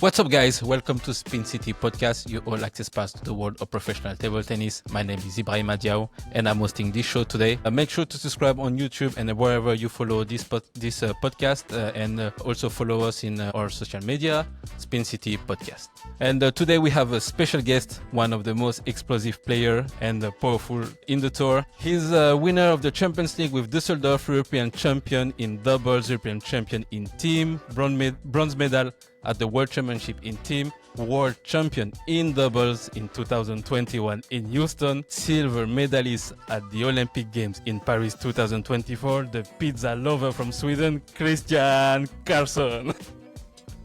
What's up, guys? Welcome to SpinCity Podcast, your all access pass to the world of professional table tennis. My name is Ibrahima Diao, and I'm hosting this show today. Make sure to subscribe on YouTube and wherever you follow this podcast, and also follow us in our social media, SpinCity Podcast. And today we have a special guest, one of the most explosive player and powerful in the tour. He's a winner of the Champions League with Düsseldorf, European champion in doubles, European champion in team, bronze medal at the World Championship in team, world champion in doubles in 2021 in Houston, silver medalist at the Olympic Games in Paris 2024, the pizza lover from Sweden, Kristian Karlson.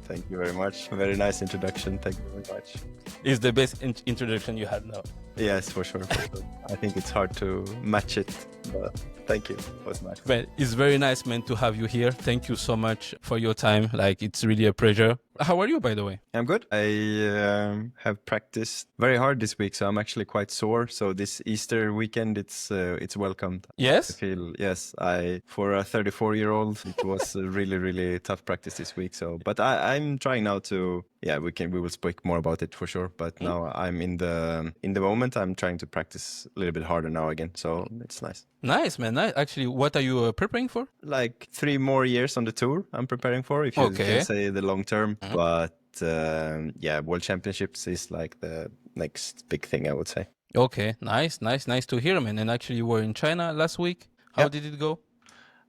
Thank you very much. Very nice introduction. Thank you very much. It's the best introduction you had now. Yes, for sure. I think it's hard to match it, but thank you. It was nice. Well, it's very nice, man, to have you here. Thank you so much for your time. It's really a pleasure. How are you, by the way? I'm good. I have practiced very hard this week, so I'm actually quite sore. So this Easter weekend, it's welcomed. Yes? For a 34-year-old, it was a really, really tough practice this week. So, but I'm trying now to. Yeah, we will speak more about it for sure. But now I'm in the moment. I'm trying to practice a little bit harder now again. So it's nice. Nice, man. Nice. Actually, what are you preparing for? 3 more years on the tour I'm preparing for, if you can say the long term. Mm-hmm. But World Championships is the next big thing, I would say. Okay, nice to hear, man. And actually, you were in China last week. How did it go?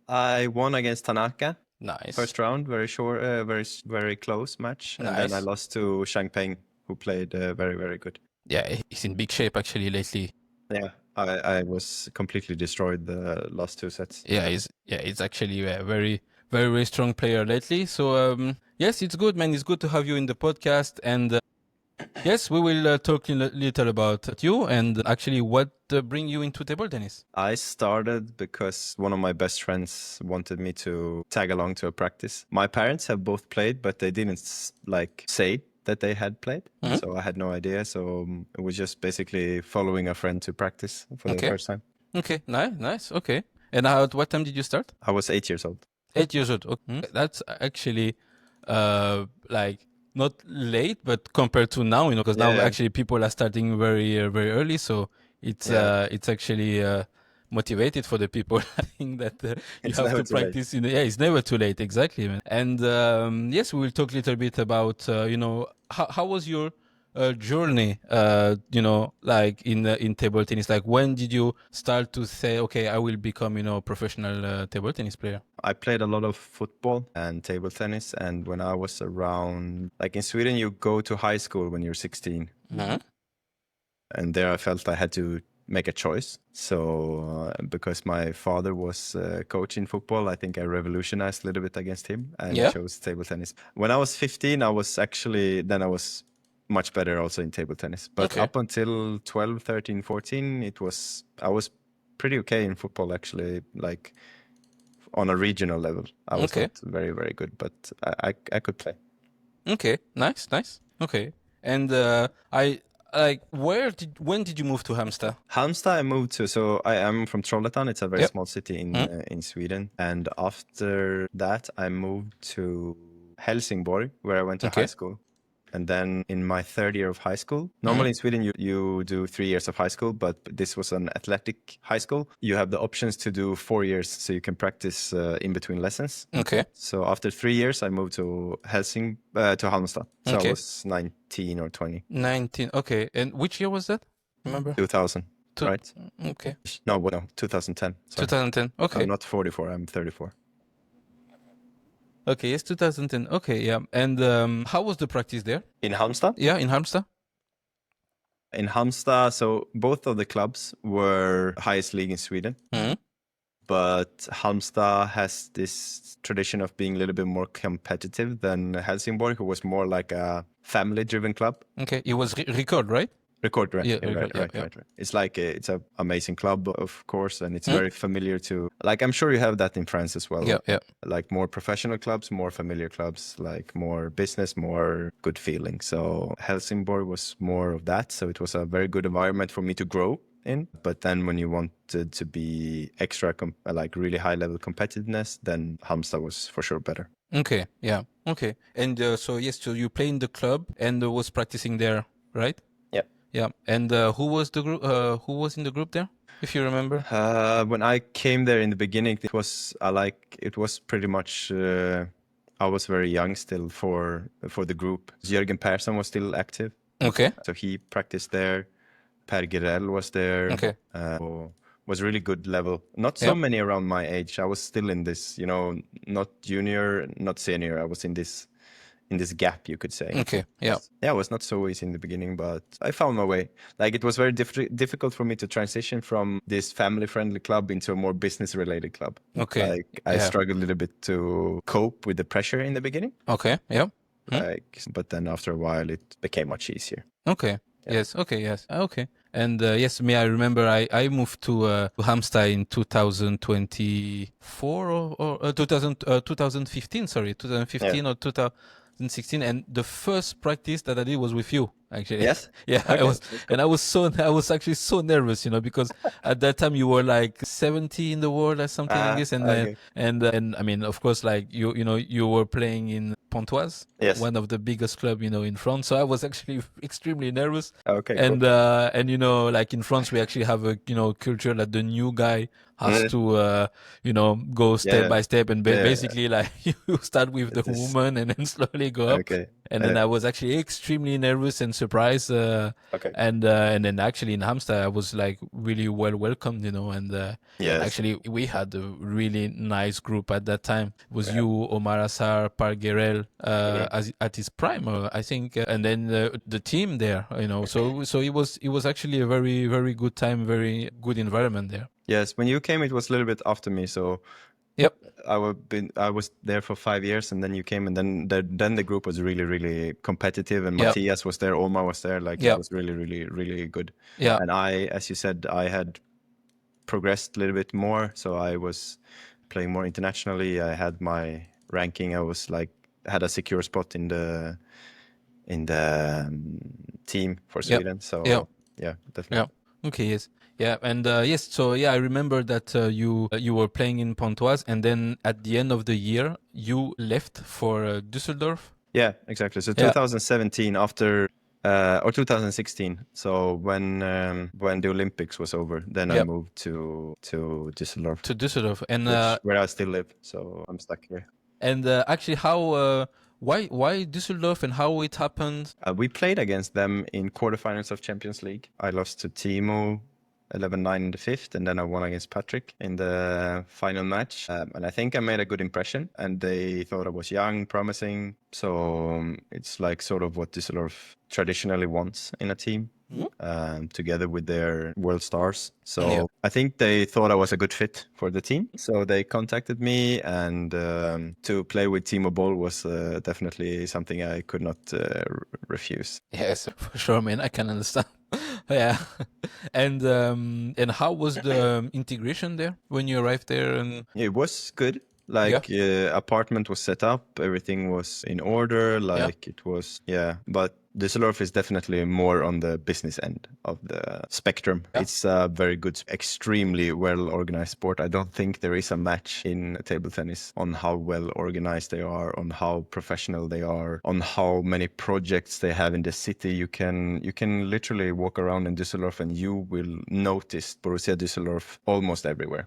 I won against Tanaka. Nice. First round, very short, very close match. And then I lost to Shangpeng, who played very, very good. Yeah, he's in big shape actually lately. Yeah, I was completely destroyed the last 2 sets. Yeah, he's actually a very, very, very strong player lately. So yes, it's good, man. It's good to have you in the podcast. And yes, we will talk a little about you and actually what bring you into table tennis. I started because one of my best friends wanted me to tag along to a practice. My parents have both played, but they didn't say that they had played. Mm-hmm. So I had no idea. So it was just basically following a friend to practice for the first time. Okay, nice. Okay. And at what time did you start? I was 8 years old. 8 years old. Okay. That's actually not late, but compared to now, because now actually people are starting very, very early. So it's actually motivated for the people. I think that you have to practice. It's never too late. Exactly, man. And yes, we will talk a little bit about how was your journey, in table tennis? When did you start to say, okay, I will become, professional table tennis player? I played a lot of football and table tennis. And when I was around, in Sweden, you go to high school when you're 16. Mm-hmm. And there I felt I had to make a choice. So because my father was a coach in football, I think I revolutionized a little bit against him and chose table tennis. When I was 15, I was much better also in table tennis. But up until 12, 13, 14, I was pretty okay in football actually, on a regional level. I was not very, very good, but I could play. Okay, nice. Okay. And when did you move to Halmstad? Halmstad I moved to, so I am from Trollhättan. It's a very small city in Sweden. And after that, I moved to Helsingborg, where I went to high school. And then in my 3rd year of high school, normally in Sweden, you do 3 years of high school, but this was an athletic high school. You have the options to do 4 years, so you can practice in between lessons. Okay. So after 3 years, I moved to Halmstad. So I was 19 or 20. 19, okay. And which year was that? Remember? 2000, right? Okay. No, 2010. Sorry. 2010, okay. I'm not 44, I'm 34. Okay, yes, 2010. Okay, yeah. And how was the practice there? In Halmstad? Yeah, in Halmstad. In Halmstad, so both of the clubs were highest league in Sweden. Mm-hmm. But Halmstad has this tradition of being a little bit more competitive than Helsingborg, who was more like a family-driven club. Okay, it was Record, right? Record, right? Yeah, right. It's it's an amazing club, of course, and it's very familiar to. I'm sure you have that in France as well. Yeah. More professional clubs, more familiar clubs, more business, more good feeling. So Helsingborg was more of that. So it was a very good environment for me to grow in. But then when you wanted to be extra, really high level competitiveness, then Halmstad was for sure better. Okay, yeah. Okay. And so you play in the club and was practicing there, right? Yeah. Yeah. And who was the group? Who was in the group there, if you remember? When I came there in the beginning, it was pretty much. I was very young still for the group. Jürgen Persson was still active. Okay. So he practiced there. Per Gerell was there. Okay. Was really good level. Not so many around my age. I was still in this, not junior, not senior. I was in this gap, you could say. Okay. Yeah. Yeah, it was not so easy in the beginning, but I found my way. Like, it was very difficult for me to transition from this family-friendly club into a more business-related club. Okay. Like, I struggled a little bit to cope with the pressure in the beginning. Okay. Yeah. But then after a while, it became much easier. Okay. Yeah. Yes. Okay. Yes. Okay. And yes, I remember I moved to Halmstad in 2024 or 2015, sorry, 2015 or 2016. And the first practice that I did was with you, actually. Yes? Yeah, Okay. I was actually so nervous, because at that time you were like 70 in the world or something like this. And okay. and I mean, of course, like you were playing in Pontoise, one of the biggest club, in France. So I was actually extremely nervous. Okay. And cool. like in France, we actually have a culture that the new guy has to go step by step, and basically like you start with the woman and then slowly go up. Okay. And then I was actually extremely nervous and surprised. And then actually in Halmstad, I was like really well welcomed, and actually we had a really nice group at that time. It was you, Omar Assar, Par Gerel, at his prime, I think, and then the team there, So it was actually a very, very good time, very good environment there. Yes, when you came, it was a little bit after me, so. Yep. I was there for 5 years, and then you came, and then the group was really, really competitive, and Matthias was there, Omar was there, like it was really, really, really good. Yeah. And as you said, I had progressed a little bit more, so I was playing more internationally. I had my ranking. I was had a secure spot in the team for Sweden. So yeah, definitely. Yeah. Okay. Yes. Yeah, and yes, so I remember that you were playing in Pontoise, and then at the end of the year, you left for Düsseldorf. Yeah, exactly. So 2017 after, or 2016. So when the Olympics was over, then I moved to Düsseldorf. To Düsseldorf, and where I still live. So I'm stuck here. And actually, how? Why Düsseldorf, and how it happened? We played against them in quarterfinals of Champions League. I lost to Timo 11-9 in the fifth, and then I won against Patrick in the final match. And I think I made a good impression, and they thought I was young, promising. So it's like sort of what Düsseldorf traditionally wants in a team, together with their world stars. So I think they thought I was a good fit for the team. So they contacted me, and to play with Timo Boll was definitely something I could not refuse. Yes, for sure, man. I can understand. Yeah. And how was the integration there when you arrived there? And it was good. Apartment was set up, everything was in order, it was, but Düsseldorf is definitely more on the business end of the spectrum. It's a very good, extremely well-organized sport. I don't think there is a match in table tennis on how well organized they are, on how professional they are, on how many projects they have in the city. You can literally walk around in Düsseldorf and you will notice Borussia Düsseldorf almost everywhere.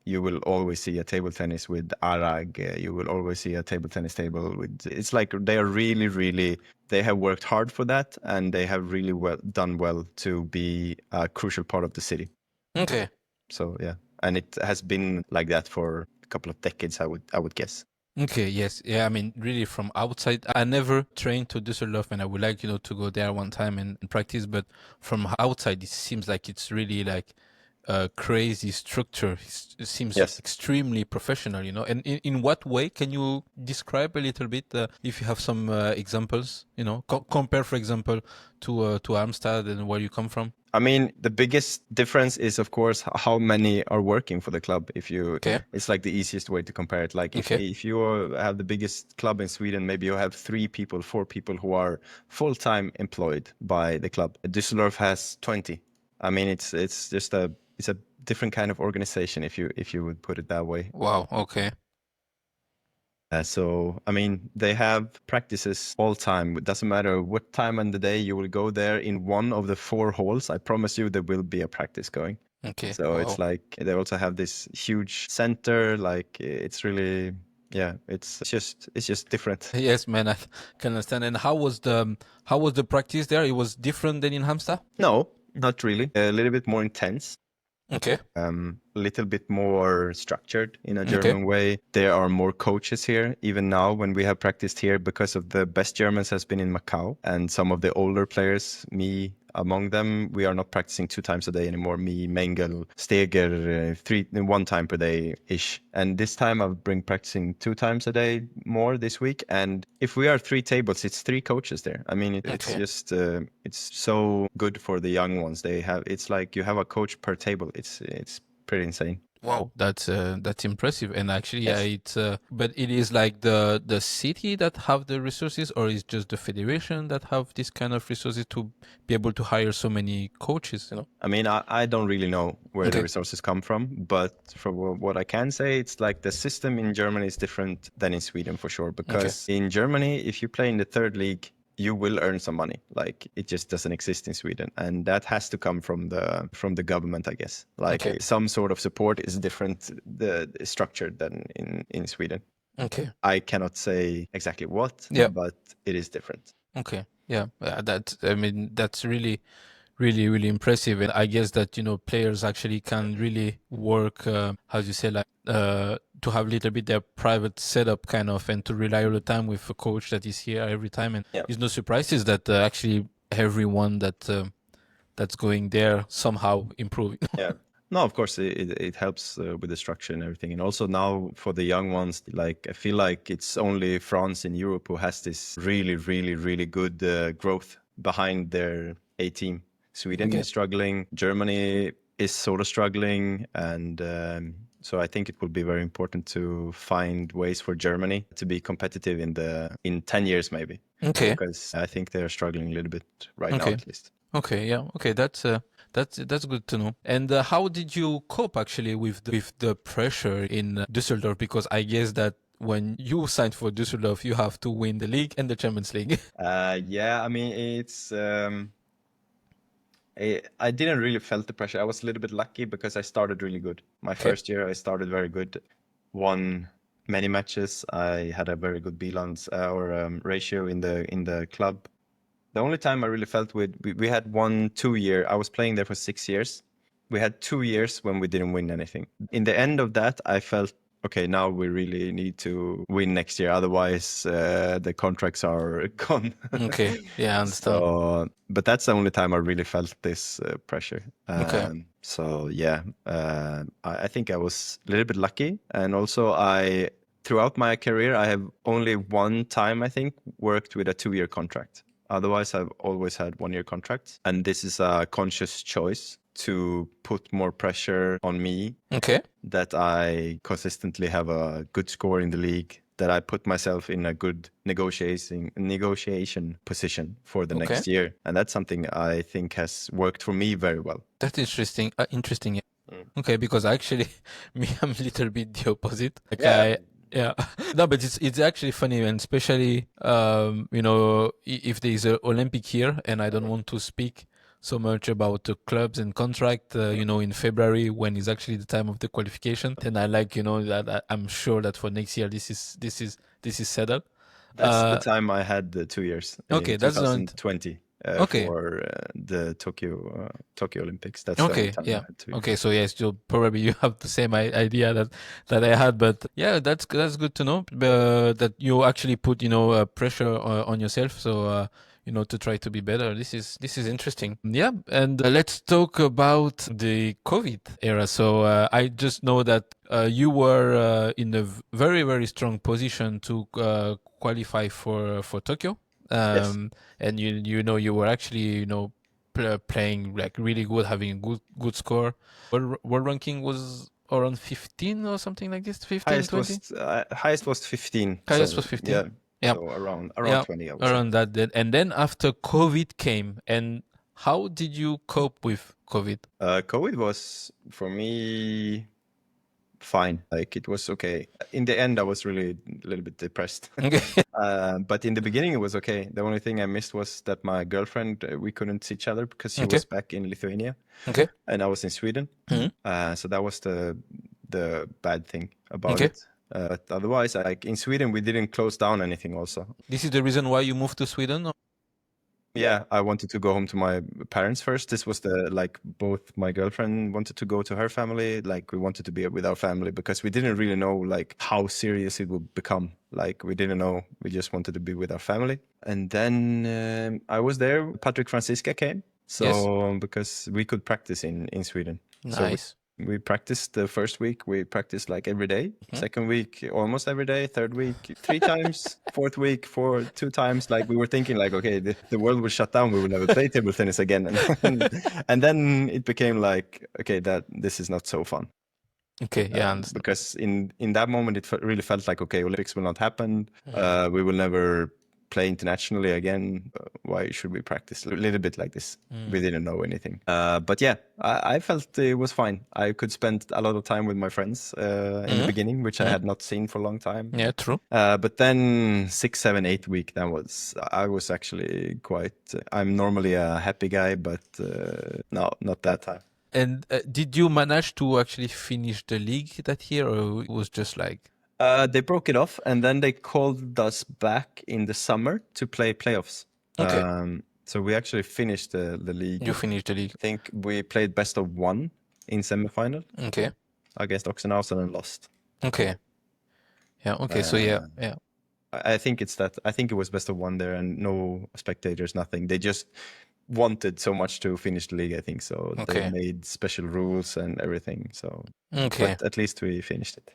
You will always see a table tennis with Arag. You will always see a table tennis table with. It's like they are really, really. They have worked hard for that, and they have really done well to be a crucial part of the city. Okay. So and it has been like that for a couple of decades, I would guess. Okay. Yes. Yeah. I mean, really, from outside, I never trained to Düsseldorf, and I would like to go there one time and practice. But from outside, it seems like it's really like a crazy structure. It seems extremely professional, And in what way can you describe a little bit, if you have some examples, compare, for example, to Halmstad and where you come from? I mean, the biggest difference is, of course, how many are working for the club. It's like the easiest way to compare it. Like if you have the biggest club in Sweden, maybe you have 3 people, 4 people who are full-time employed by the club. Düsseldorf has 20. I mean, it's just a different kind of organization, if you would put it that way. Wow. Okay. So, I mean, they have practices all time. It doesn't matter what time on the day you will go there. In one of the 4 halls, I promise you there will be a practice going. Okay. So it's like they also have this huge center. Like it's really, yeah, it's just different. Yes, man, I can understand. And how was the practice there? It was different than in Halmstad? No, not really. A little bit more intense. Okay. A little bit more structured in a German way. There are more coaches here. Even now, when we have practiced here, because of the best Germans has been in Macau, and some of the older players, me among them, we are not practicing 2 times a day anymore. Me, Mengel, Steger, 1 time per day ish. And this time I've been practicing 2 times a day more this week. And if we are 3 tables, it's 3 coaches there. I mean, it's just it's so good for the young ones. It's like you have a coach per table. It's pretty insane. Wow, that's impressive. And actually, yes. But it is like the city that have the resources, or is just the federation that have this kind of resources to be able to hire so many coaches? I mean, I don't really know where the resources come from, but from what I can say, it's like the system in Germany is different than in Sweden for sure. Because in Germany, if you play in the 3rd league, you will earn some money. Like it just doesn't exist in Sweden, and that has to come from the government, I guess. Like some sort of support is different, the structured than in Sweden. Okay. I cannot say exactly what, but it is different. Okay. Yeah. That's really, really, really impressive. And I guess that, players actually can really work, how do you say, like, to have a little bit their private setup kind of, and to rely all the time with a coach that is here every time. And it's no surprises that actually everyone that's going there somehow improving. Yeah. No, of course, it helps with the structure and everything. And also now for the young ones, like I feel like it's only France in Europe who has this really, really, really good growth behind their A team. Sweden is struggling. Germany is sort of struggling. And so I think it will be very important to find ways for Germany to be competitive in 10 years maybe. Okay. Because I think they're struggling a little bit right now at least. Okay, yeah. Okay, that's good to know. And how did you cope actually with the pressure in Düsseldorf? Because I guess that when you signed for Düsseldorf, you have to win the league and the Champions League. Yeah, I mean, it's I didn't really felt the pressure. I was a little bit lucky because I started really good. My first year, I started very good, won many matches. I had a very good balance ratio in the club. The only time I really felt we had 1-2 year. I was playing there for 6 years. We had 2 years when we didn't win anything. In the end of that, I felt, okay, now we really need to win next year. Otherwise, the contracts are gone. Okay, yeah, I understand. But that's the only time I really felt this pressure. So yeah, I think I was a little bit lucky. And also throughout my career, I have only 1 time, I think, worked with a 2-year contract. Otherwise, I've always had 1-year contracts. And this is a conscious choice to put more pressure on me. Okay. That I consistently have a good score in the league, that I put myself in a good negotiation position for the next year. And that's something I think has worked for me very well. That's interesting. Interesting. Okay, because actually, I'm a little bit the opposite. Yeah. No, but it's actually funny, and especially, if there is an Olympic year, and I don't want to speak so much about the clubs and contract, in February, when is actually the time of the qualification. Then I like, that I'm sure that for next year, this is settled. That's the time I had the 2 years. Okay, that's 2020. For the Tokyo Olympics. That's the only time I had 2 years. Okay, so yes, probably you have the same idea that I had, but yeah, that's good to know that you actually put pressure on yourself. So to try to be better. This is interesting. Yeah, and let's talk about the COVID era. So I just know that you were in a very, very strong position to qualify for Tokyo. Yes. And you were actually playing like really good, having a good score. World ranking was around 15 or something like this. 15, 20? Highest was 15. Highest was 15. Yeah. Yep. So around 20. I would around say. That. And then after COVID came, and how did you cope with COVID? COVID was, for me, fine. Like it was okay. In the end, I was really a little bit depressed. Okay. But in the beginning, it was okay. The only thing I missed was that my girlfriend, we couldn't see each other because she was back in Lithuania. Okay. And I was in Sweden. So that was the bad thing about Okay. it. But otherwise, like in Sweden, we didn't close down anything also. This is the reason why you moved to Sweden? Yeah, I wanted to go home to my parents first. This was both my girlfriend wanted to go to her family. Like we wanted to be with our family because we didn't really know like how serious it would become. Like we didn't know. We just wanted to be with our family. And then I was there. Patrick Francisca came. So because we could practice in Sweden. Nice. So we practiced the first week. We practiced like every day. Second week, almost every day. Third week, 3 times. Fourth week, 2 times. Like we were thinking like, okay, the world will shut down. We will never play table tennis again. And then it became like, okay, that this is not so fun. Okay, yeah. Because in that moment, it really felt like, okay, Olympics will not happen. We will never play internationally again. Why should we practice a little bit like this? We didn't know anything. But yeah, I felt it was fine. I could spend a lot of time with my friends in the beginning, which I had not seen for a long time. Yeah, true. But then 6, 7, 8 week, I was actually I'm normally a happy guy, but no, not that time. And did you manage to actually finish the league that year, or it was just like... They broke it off, and then they called us back in the summer to play playoffs. Okay. So we actually finished the league. You finished the league. I think we played best of 1 in semifinal. Okay. Against Oxenhausen and lost. Okay. Yeah. Okay. So yeah. I think it's that. I think it was best of 1 there, and no spectators, nothing. They just wanted so much to finish the league. I think so. They made special rules and everything. So. Okay. But at least we finished it.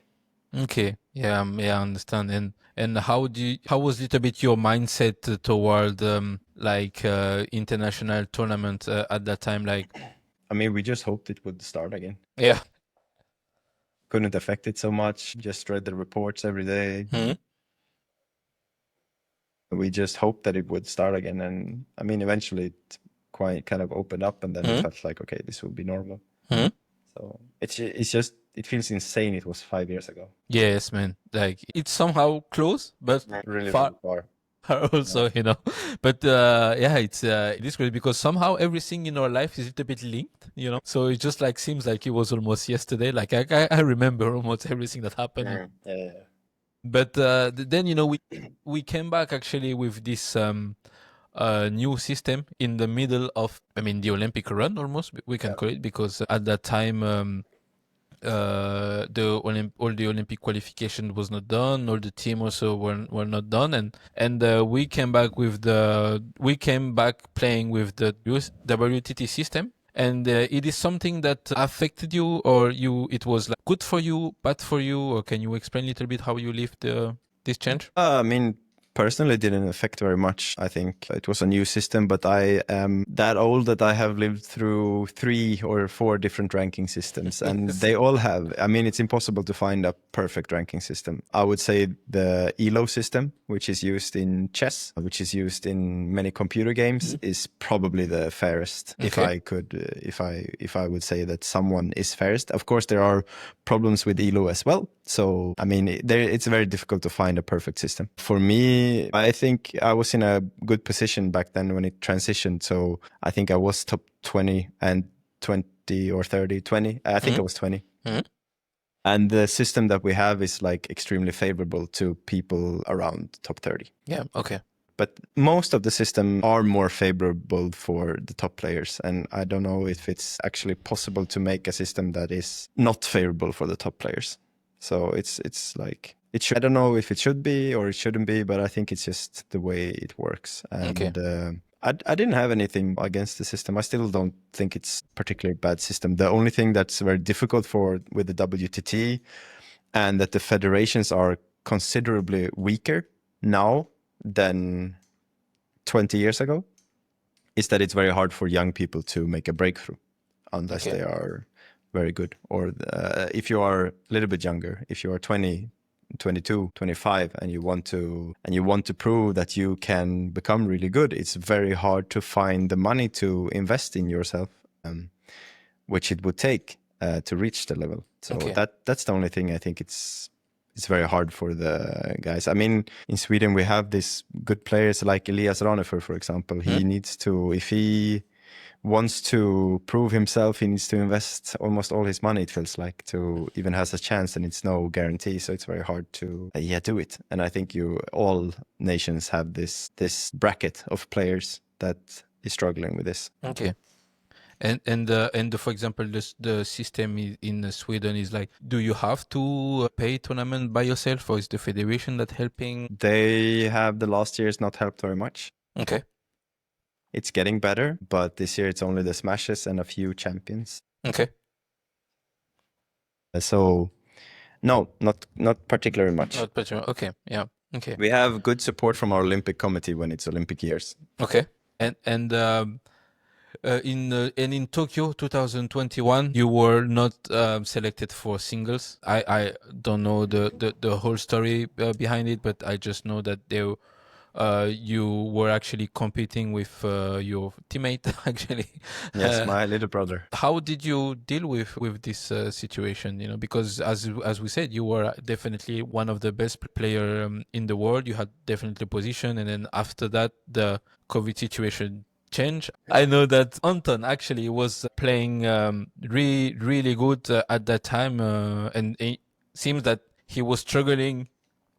Okay. Yeah. I understand. And how was it a bit your mindset toward international tournament at that time? Like, I mean, we just hoped it would start again. Yeah. Couldn't affect it so much. Just read the reports every day. We just hoped that it would start again. And I mean, eventually it quite kind of opened up, and then it felt like, okay, this will be normal. So it's just, it feels insane. It was 5 years ago. Yes, man. Like it's somehow close, but really far. Also, yeah. But it is great because somehow everything in our life is a little bit linked, So it just like seems like it was almost yesterday. Like I remember almost everything that happened. Yeah. But then we came back actually with this new system in the middle of the Olympic run almost we can call it, because at that time all the Olympic qualification was not done, all the team also were not done, and we came back playing with the WTT system, and it is something that affected you, or it was like good for you, bad for you, or can you explain a little bit how you lived this change? I mean, personally, it didn't affect very much. I think it was a new system, but I am that old that I have lived through 3 or 4 different ranking systems, and they all have. I mean, it's impossible to find a perfect ranking system. I would say the ELO system, which is used in chess, which is used in many computer games, is probably the fairest. Okay. If I would say that someone is fairest. Of course, there are problems with ELO as well. So, I mean, it's very difficult to find a perfect system. For me, I think I was in a good position back then when it transitioned. So I think I was top 20 and 20 or 30, 20. I think I was 20. And the system that we have is like extremely favorable to people around top 30. Yeah, okay. But most of the system are more favorable for the top players. And I don't know if it's actually possible to make a system that is not favorable for the top players. So it's like, I don't know if it should be or it shouldn't be, but I think it's just the way it works. And I didn't have anything against the system. I still don't think it's a particularly bad system. The only thing that's very difficult with the WTT, and that the federations are considerably weaker now than 20 years ago, is that it's very hard for young people to make a breakthrough unless they are very good. Or if you are a little bit younger, if you are 20, 22, 25, and you want to prove that you can become really good, it's very hard to find the money to invest in yourself, which it would take. to reach the level. So Okay. that's the only thing I think it's very hard for the guys. I mean, in Sweden we have these good players like Elias Ranefer, for example. He needs to, if he wants to prove himself, he needs to invest almost all his money, it feels like, to even has a chance, and it's no guarantee. So it's very hard to do it. And I think all nations have this bracket of players that is struggling with this. Okay. And for example, the system in Sweden is like, do you have to pay tournament by yourself, or is the federation that helping? They have the last years not helped very much. Okay. It's getting better, but this year it's only the smashes and a few champions. Okay. So no, not particularly much. Not particular. Okay. Yeah. Okay. We have good support from our Olympic committee when it's Olympic years. Okay. And in Tokyo 2021, you were not selected for singles. I don't know the whole story behind it, but I just know that you were actually competing with your teammate, actually. Yes, my little brother. How did you deal with this situation? You know, because as we said, you were definitely one of the best player in the world. You had definitely position, and then after that, the COVID situation changed. I know that Anton actually was playing really good at that time, and it seems that he was struggling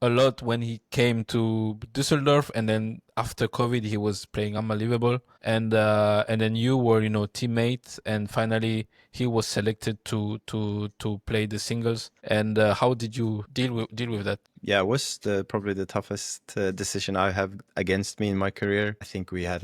a lot when he came to Düsseldorf, and then after COVID he was playing unbelievable, and then you were teammates, and finally he was selected to play the singles. And how did you deal with that? Yeah, it was probably the toughest decision I have against me in my career. I think we had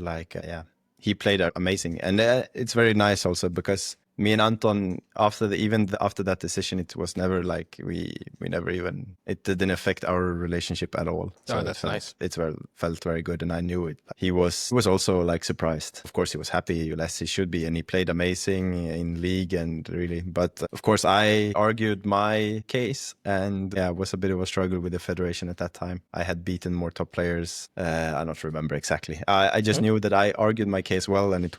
he played amazing, and it's very nice also because me and Anton, after that decision, it was never like we never even, it didn't affect our relationship at all. So that's nice. It felt very good, and I knew it. He was also like surprised. Of course, he was happy, as he should be, and he played amazing in league and really. But of course, I argued my case, and it was a bit of a struggle with the federation at that time. I had beaten more top players. I don't remember exactly. I just knew that I argued my case well, and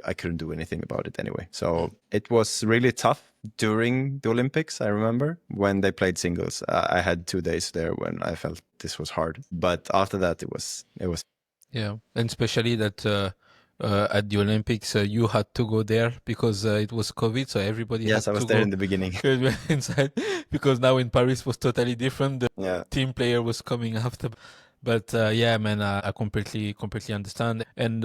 I couldn't do anything about it anyway. So it was really tough during the Olympics. I remember when they played singles. I had 2 days there when I felt this was hard. But after that, it was. Yeah, and especially that at the Olympics you had to go there because it was COVID, so everybody. Yes, had I was to there go in the beginning. inside, because now in Paris was totally different. The team player was coming after. But yeah, man, I completely understand. And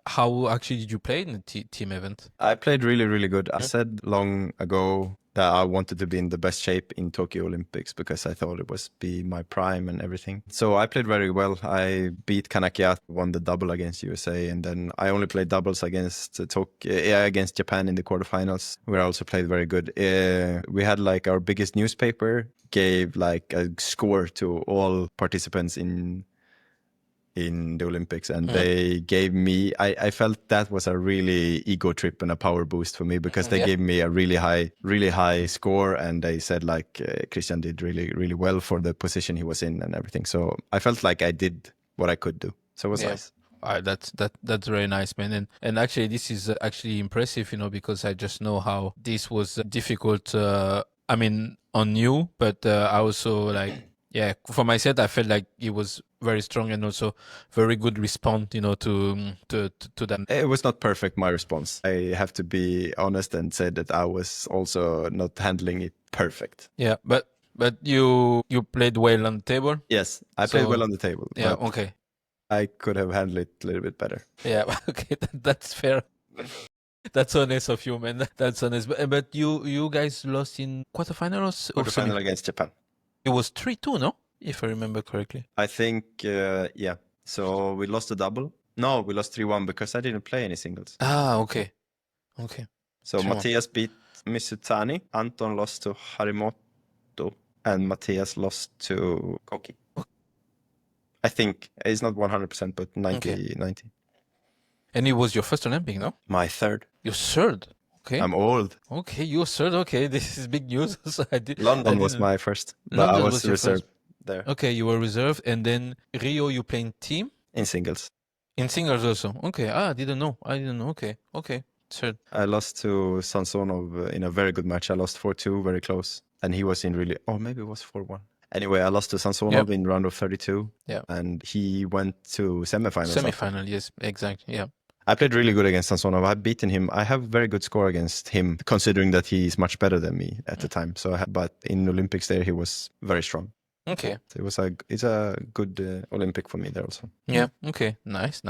how actually did you play in the team event? I played really, really good. I said long ago that I wanted to be in the best shape in Tokyo Olympics because I thought it was be my prime and everything. So I played very well. I beat Kanakia, won the double against USA, and then I only played doubles against against Japan in the quarterfinals, where I also played very good. We had our biggest newspaper gave a score to all participants in the Olympics, and they gave me, I felt that was a really ego trip and a power boost for me because they gave me a really high score, and they said Kristian did really, really well for the position he was in and everything. So I felt like I did what I could do. So it was nice. That's very nice, man. And actually this is actually impressive, because I just know how this was difficult, on you, but I also for myself, I felt like it was very strong and also very good response, to them. It was not perfect, my response. I have to be honest and say that I was also not handling it perfect. Yeah, but you played well on the table? Yes, I played well on the table. Yeah, okay. I could have handled it a little bit better. Yeah, okay, that's fair. That's honest of you, man. That's honest. But you guys lost in quarterfinals? Quarterfinal against Japan. It was 3-2, no? If I remember correctly. I think, yeah. So we lost the double. No, we lost 3-1 because I didn't play any singles. Ah, okay. So Matthias beat Misutani, Anton lost to Harimoto, and Matthias lost to Koki. I think it's not 100%, but 90. And it was your first Olympic, no? My third. Your third? Okay. I'm old. Okay, you're third. Okay, this is big news. So London was my first, but I was reserved there. Okay, you were reserved, and then Rio, you playing team? In singles. In singles also. Okay. I didn't know. Okay. Third. I lost to Sansonov in a very good match. I lost 4-2, very close. And he was in really, maybe it was 4-1. Anyway, I lost to Sansonov in round of 32. Yeah. And he went to semifinals. Semifinal, yes, exactly. Yeah. I played really good against Sansonov. I've beaten him. I have very good score against him, considering that he's much better than me at the time. So, but in Olympics there, he was very strong. Okay. So it's a good Olympic for me there also. Yeah. Okay. Nice.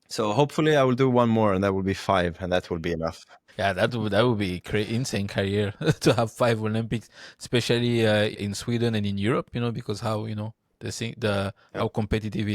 So hopefully I will do one more, and that will be 5, and that will be enough. Yeah, that would be insane career to have 5 Olympics, especially in Sweden and in Europe. Because how how competitive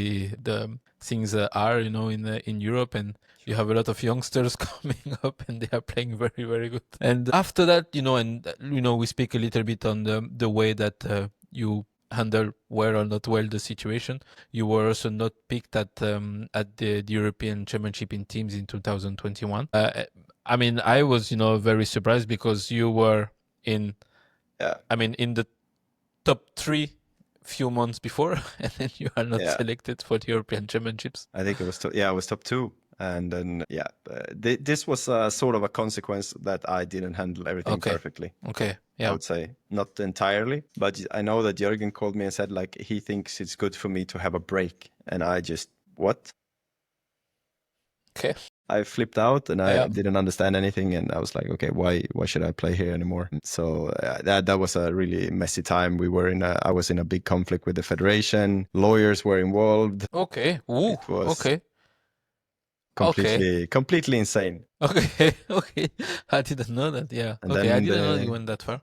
the things are. In Europe, and you have a lot of youngsters coming up, and they are playing very, very good. And after that, we speak a little bit on the way that you handle well or not well the situation. You were also not picked at the European Championship in teams in 2021. I mean, I was very surprised because you were in the top 3 few months before, and then you are not selected for the European Championships. I think it was I was top 2. And then, this was sort of a consequence that I didn't handle everything perfectly. Okay, yeah. I would say not entirely, but I know that Jürgen called me and said like he thinks it's good for me to have a break, and I just what? Okay. I flipped out and I didn't understand anything, and I was like, okay, why should I play here anymore? So that was a really messy time. I was in a big conflict with the federation. Lawyers were involved. Okay. Ooh. It was okay. Completely insane. Okay. I didn't know that. Yeah. And okay, I didn't know you went that far.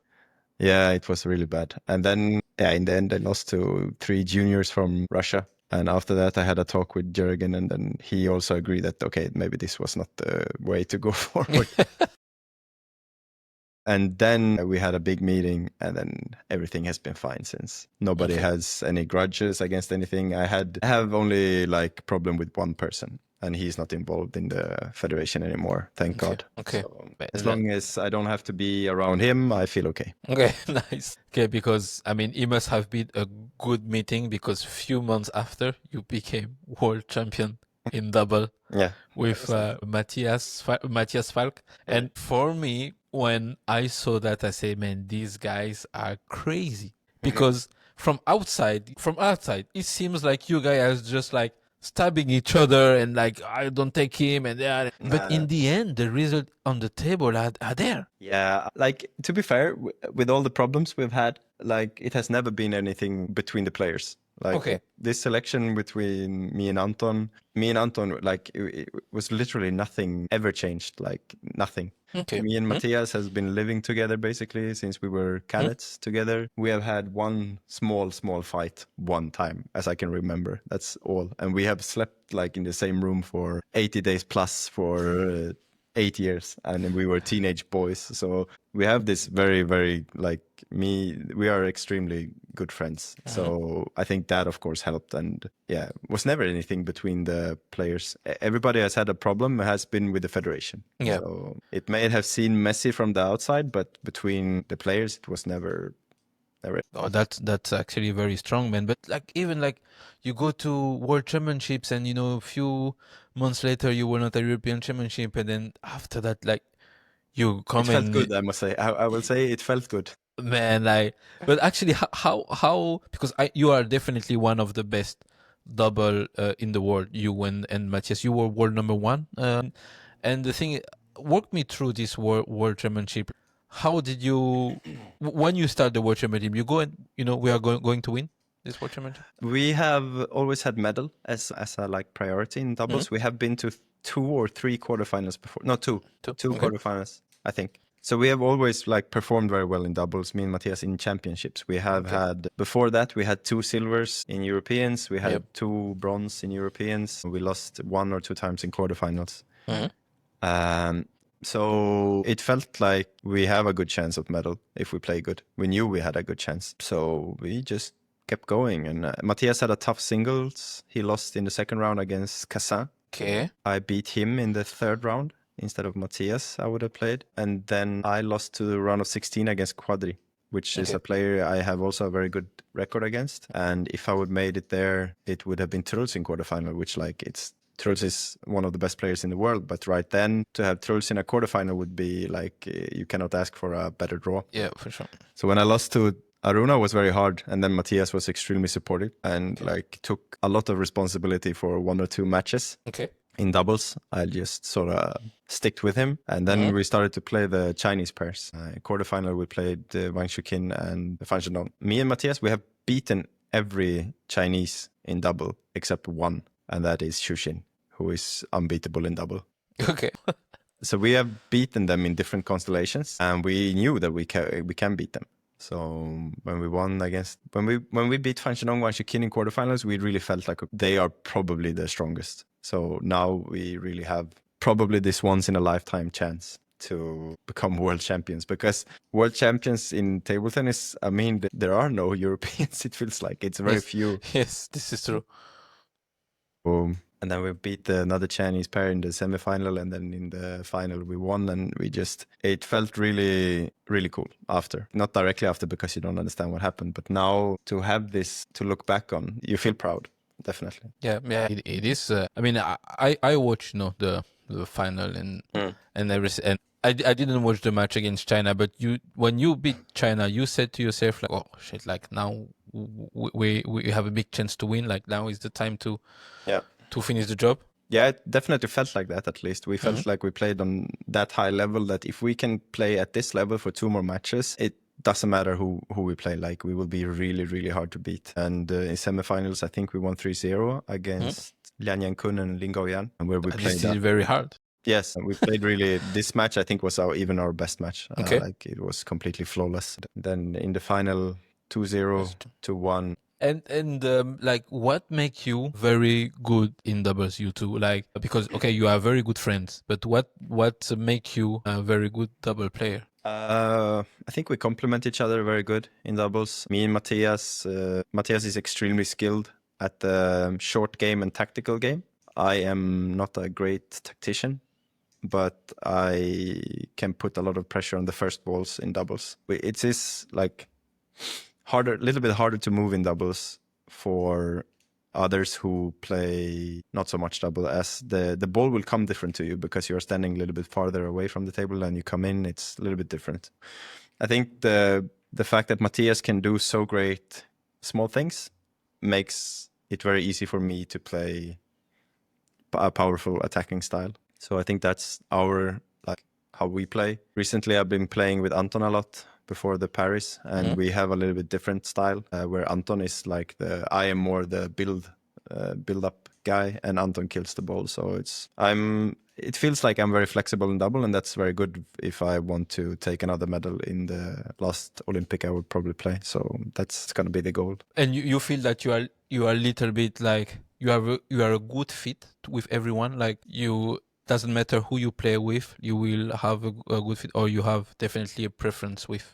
Yeah, it was really bad. And then, in the end, I lost to 3 juniors from Russia. And after that, I had a talk with Jürgen, and then he also agreed that, okay, maybe this was not the way to go forward. And then we had a big meeting, and then everything has been fine since. Nobody has any grudges against anything. I have only like problem with one person, and he's not involved in the federation anymore. Thank God. Okay. So, as long as I don't have to be around him, I feel okay. Okay, nice. Okay, because I mean, it must have been a good meeting because a few months after you became world champion in double. With Matthias Falk. And for me, when I saw that, I say, man, these guys are crazy. Because from outside, it seems like you guys are just like stabbing each other and like, I don't take him. But in the end, the result on the table are there. Yeah, like to be fair, with all the problems we've had, like it has never been anything between the players. Like this selection between me and Anton, like it was literally nothing ever changed, like nothing. Okay. Me and Matthias has been living together basically since we were cadets together. We have had one small fight one time, as I can remember. That's all. And we have slept like in the same room for 80 days plus for 8 years, and we were teenage boys. So we have this very, very we are extremely good friends. So I think that of course helped, and was never anything between the players. Everybody has had a problem has been with the federation. Yeah. So it may have seemed messy from the outside, but between the players it was never. Oh, that's actually very strong, man. But even you go to World Championships, and a few months later you were not a European Championship, and then after that, you come. It felt good, I must say. I will say it felt good, man. But actually, how because you are definitely one of the best double in the world. You and Matthias, you were world number 1. And the thing, walk me through this World Championship. How did you, when you start the World Championship, you go and, we are going to win this World Championship? We have always had medal as a priority in doubles. We have been to 2 or 3 quarterfinals before. No, 2 quarterfinals, I think. So we have always performed very well in doubles, me and Matthias, in championships. We have had, before that, we had 2 silvers in Europeans. We had 2 bronze in Europeans. We lost 1 or 2 times in quarterfinals. So it felt like we have a good chance of medal if we play good. We knew we had a good chance. So we just kept going. And Matthias had a tough singles. He lost in the second round against Cassin. Okay. I beat him in the third round instead of Matthias, I would have played. And then I lost to the round of 16 against Quadri, which is a player I have also a very good record against. And if I would made it there, it would have been Truls in quarterfinal, which Truls is one of the best players in the world, but right then to have Truls in a quarterfinal would be like you cannot ask for a better draw. Yeah, for sure. So when I lost to Aruna was very hard, and then Matthias was extremely supportive and like took a lot of responsibility for 1 or 2 matches. Okay. In doubles, I just sort of sticked with him, and then we started to play the Chinese pairs. In quarterfinal, we played Wang Shuqin and Fan Zhendong. Me and Matthias, we have beaten every Chinese in double except one, and that is Shuqin, who is unbeatable in double. Okay. So we have beaten them in different constellations, and we knew that we can beat them. So when we won against when we beat Fan Zhendong, Wang Shuqin in quarterfinals, we really felt like they are probably the strongest. So now we really have probably this once in a lifetime chance to become world champions, because world champions in table tennis, I mean, there are no Europeans. It feels like it's very few. Yes, this is true. And then we beat another Chinese pair in the semifinal, and then in the final we won, and it felt really, really cool after. Not directly after, because you don't understand what happened, but now to have this to look back on, you feel proud. Definitely. Yeah, it is. I mean, I watched, the final and everything. And I didn't watch the match against China, but when you beat China, you said to yourself like, oh shit, like now we have a big chance to win. Like now is the time to finish the job. Yeah, it definitely felt like that. At least we felt like we played on that high level, that if we can play at this level for 2 more matches, it doesn't matter who we play, like we will be really, really hard to beat. And in semifinals, I think we won 3-0 against Lian Yankun and Lin Gaoyan, where we played. This is very hard. Yes, we played really. This match, I think, was even our best match. Okay. Like it was completely flawless. Then in the final, 2-0 to 1. And like, what makes you very good in doubles, you two? Like, because okay, you are very good friends, but what make you a very good double player? I think we complement each other very good in doubles. Me and Matthias. Matthias is extremely skilled at the short game and tactical game. I am not a great tactician, but I can put a lot of pressure on the first balls in doubles. It is like a little bit harder to move in doubles for others who play not so much double, as the ball will come different to you because you're standing a little bit farther away from the table, and you come in, it's a little bit different. I think the fact that Matthias can do so great small things makes it very easy for me to play a powerful attacking style. So I think that's how we play. Recently I've been playing with Anton a lot before the Paris, and we have a little bit different style where Anton is like I am more the build up guy, and Anton kills the ball. So it feels like I'm very flexible in double, and that's very good if I want to take another medal in the last Olympic I would probably play. So that's gonna be the goal. And you feel that you are a little bit like you are a good fit with everyone. Like you doesn't matter who you play with, you will have a good fit, or you have definitely a preference with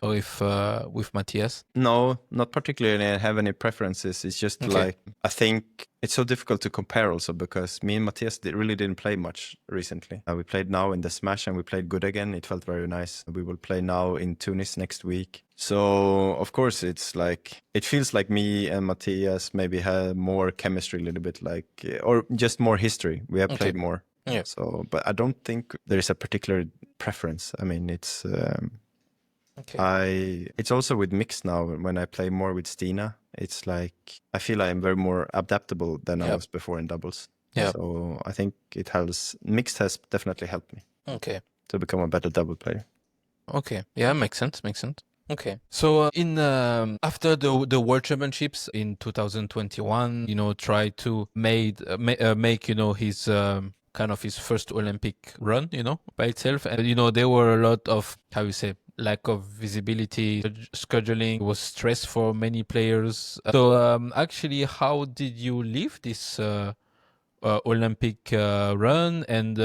Matthias? No, not particularly. I have any preferences. It's just like, I think it's so difficult to compare also, because me and Matthias really didn't play much recently. We played now in the Smash, and we played good again. It felt very nice. We will play now in Tunis next week. So of course it's like, it feels like me and Matthias maybe have more chemistry a little bit, like, or just more history. We have played more. Yeah. So, but I don't think there is a particular preference. I mean, it's it's also with mixed now. When I play more with Stina, it's like I feel I am very more adaptable than I was before in doubles. Yeah. So I think mixed has definitely helped me. Okay. To become a better double player. Okay. Yeah, makes sense. Okay. So in after the World Championships in 2021, try to make his kind of his first Olympic run, by itself. And, there were a lot of, lack of visibility, scheduling was stress for many players. So actually, how did you live this Olympic run? And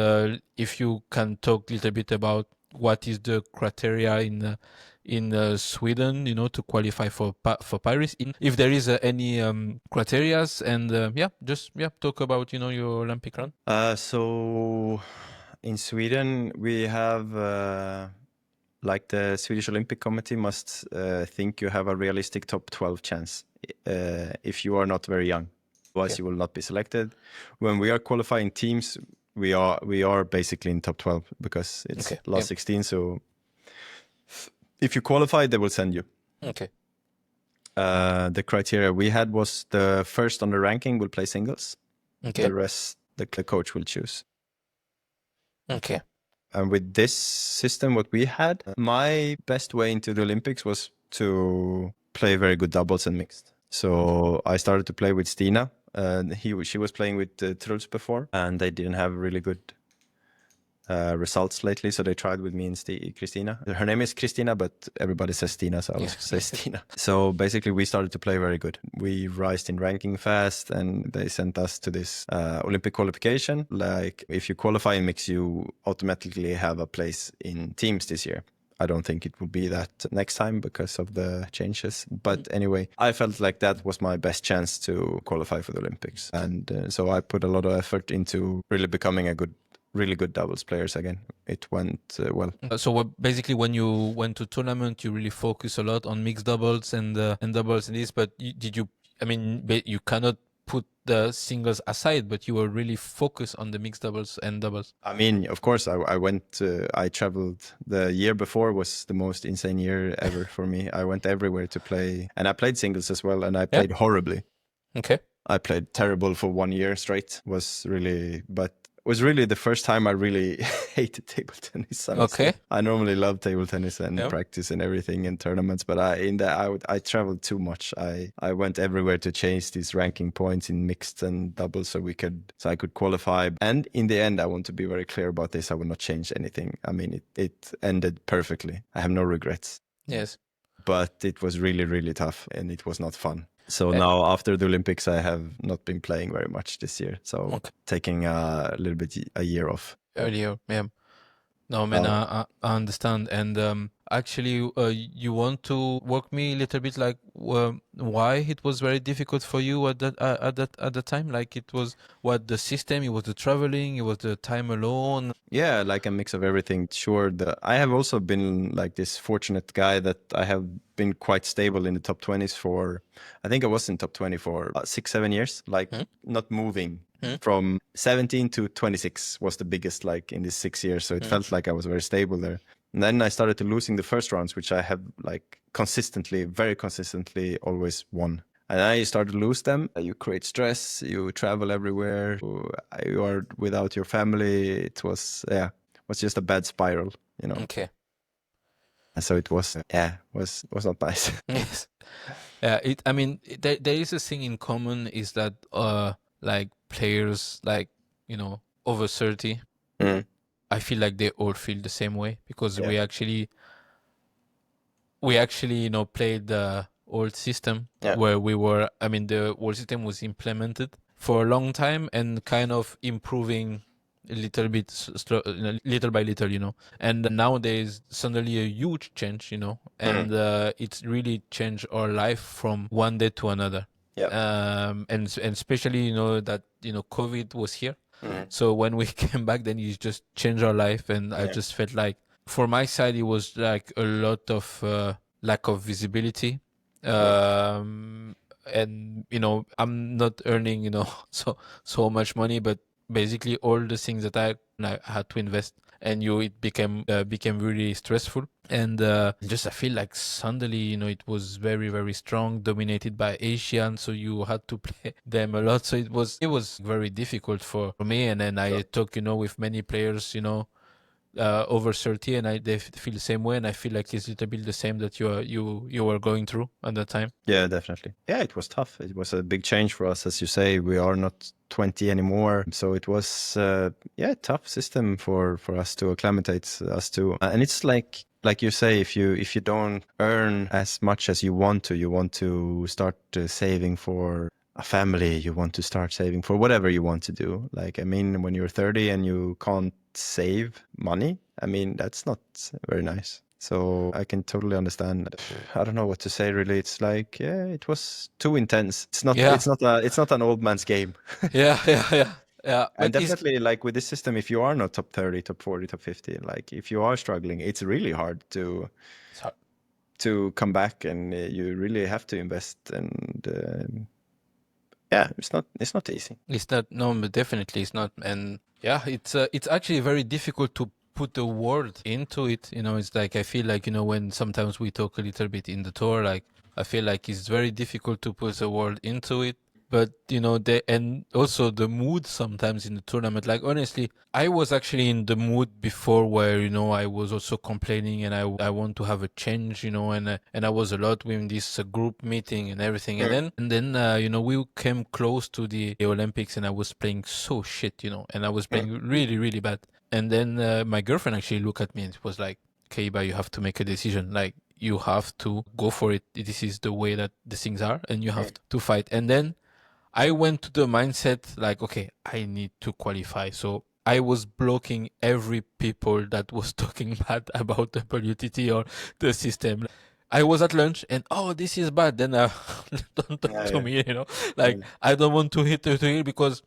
if you can talk a little bit about what is the criteria in Sweden, to qualify for Paris, if there is any criterias, and talk about your Olympic run. So in Sweden we have like the Swedish Olympic Committee must think you have a realistic top 12 chance if you are not very young. Otherwise, you will not be selected. When we are qualifying teams, we are basically in top 12 because it's last 16. So if you qualify, they will send you. Okay. The criteria we had was the first on the ranking will play singles. Okay. The rest, the coach will choose. Okay. And with this system, what we had, my best way into the Olympics was to play very good doubles and mixed. So I started to play with Stina. She was playing with Truls before, and they didn't have really good results lately. So they tried with me and Christina. Her name is Christina, but everybody says Stina, so I was say Stina. So basically, we started to play very good. We rised in ranking fast, and they sent us to this Olympic qualification. Like, if you qualify in mix, you automatically have a place in teams this year. I don't think it will be that next time because of the changes. But anyway, I felt like that was my best chance to qualify for the Olympics. And so I put a lot of effort into really becoming a really good doubles players again. It went well. So basically, when you went to tournament, you really focus a lot on mixed doubles and doubles and this. But you cannot put the singles aside, but you were really focused on the mixed doubles and doubles. I mean, of course, I traveled. The year before was the most insane year ever for me. I went everywhere to play, and I played singles as well, and I played horribly. Okay. I played terrible for 1 year straight. Was really the first time I really hated table tennis. I normally love table tennis and practice and everything in tournaments, but I traveled too much. I went everywhere to chase these ranking points in mixed and doubles so I could qualify. And in the end, I want to be very clear about this. I will not change anything. I mean, it ended perfectly. I have no regrets. Yes. But it was really, really tough and it was not fun. So now after the Olympics, I have not been playing very much this year. So taking a little bit a year off. Earlier, yeah. No, man, I understand. And actually, you want to walk me a little bit like why it was very difficult for you at that time? Like it was the system, it was the traveling, it was the time alone. Yeah, like a mix of everything. Sure, I have also been like this fortunate guy that I have been quite stable in the top 20s for, I think I was in top 20 for 6-7 years, like not moving. From 17 to 26 was the biggest like in these 6 years. So it felt like I was very stable there. And then I started to losing the first rounds, which I have like very consistently always won. And then you start to lose them. You create stress. You travel everywhere. You are without your family. It was just a bad spiral, you know. Okay. And so it was was not nice. Yes. There is a thing in common is that like players like over 30. I feel like they all feel the same way because we actually played the old system where we were. I mean, the old system was implemented for a long time and kind of improving a little bit, little by little, And now there is suddenly a huge change, and it's really changed our life from one day to another. And especially that COVID was here. So when we came back, then it just changed our life, and I just felt like for my side it was like a lot of lack of visibility, and I'm not earning so much money, but basically all the things that I had to invest, and it became really stressful. And just I feel like suddenly it was very, very strong, dominated by Asian, so you had to play them a lot. So it was very difficult for me. And then I talk with many players over 30, and they feel the same way, and I feel like it's a little bit the same that you were going through at that time. Yeah, definitely. Yeah, it was tough. It was a big change for us. As you say, we are not 20 anymore, so it was a tough system for us to acclimate us to. And it's like you say, if you don't earn as much as you want to start saving for a family, you want to start saving for whatever you want to do. Like, I mean, when you're 30 and you can't save money, I mean, that's not very nice. So I can totally understand. I don't know what to say really. It's like, it was too intense. It's not an old man's game. Yeah. And definitely, like with this system, if you are not top 30, top 40, top 50, like if you are struggling, it's really hard to come back, and you really have to invest. And Yeah, it's not easy. It's not, no, but definitely it's not. And yeah, it's actually very difficult to put a word into it. It's like, I feel like, when sometimes we talk a little bit in the tour, like, I feel like it's very difficult to put a word into it. But, and also the mood sometimes in the tournament, like, honestly, I was actually in the mood before where, I was also complaining and I want to have a change, and I was a lot with this group meeting and everything. And then, we came close to the Olympics and I was playing so shit, and I was playing really, really bad. And then my girlfriend actually looked at me and was like, okay, but you have to make a decision. Like, you have to go for it. This is the way that the things are and you have to fight. And then I went to the mindset like, okay, I need to qualify. So I was blocking every people that was talking bad about the WTT or the system. I was at lunch and, oh, this is bad. Then don't talk to me, like, I don't want to hit it because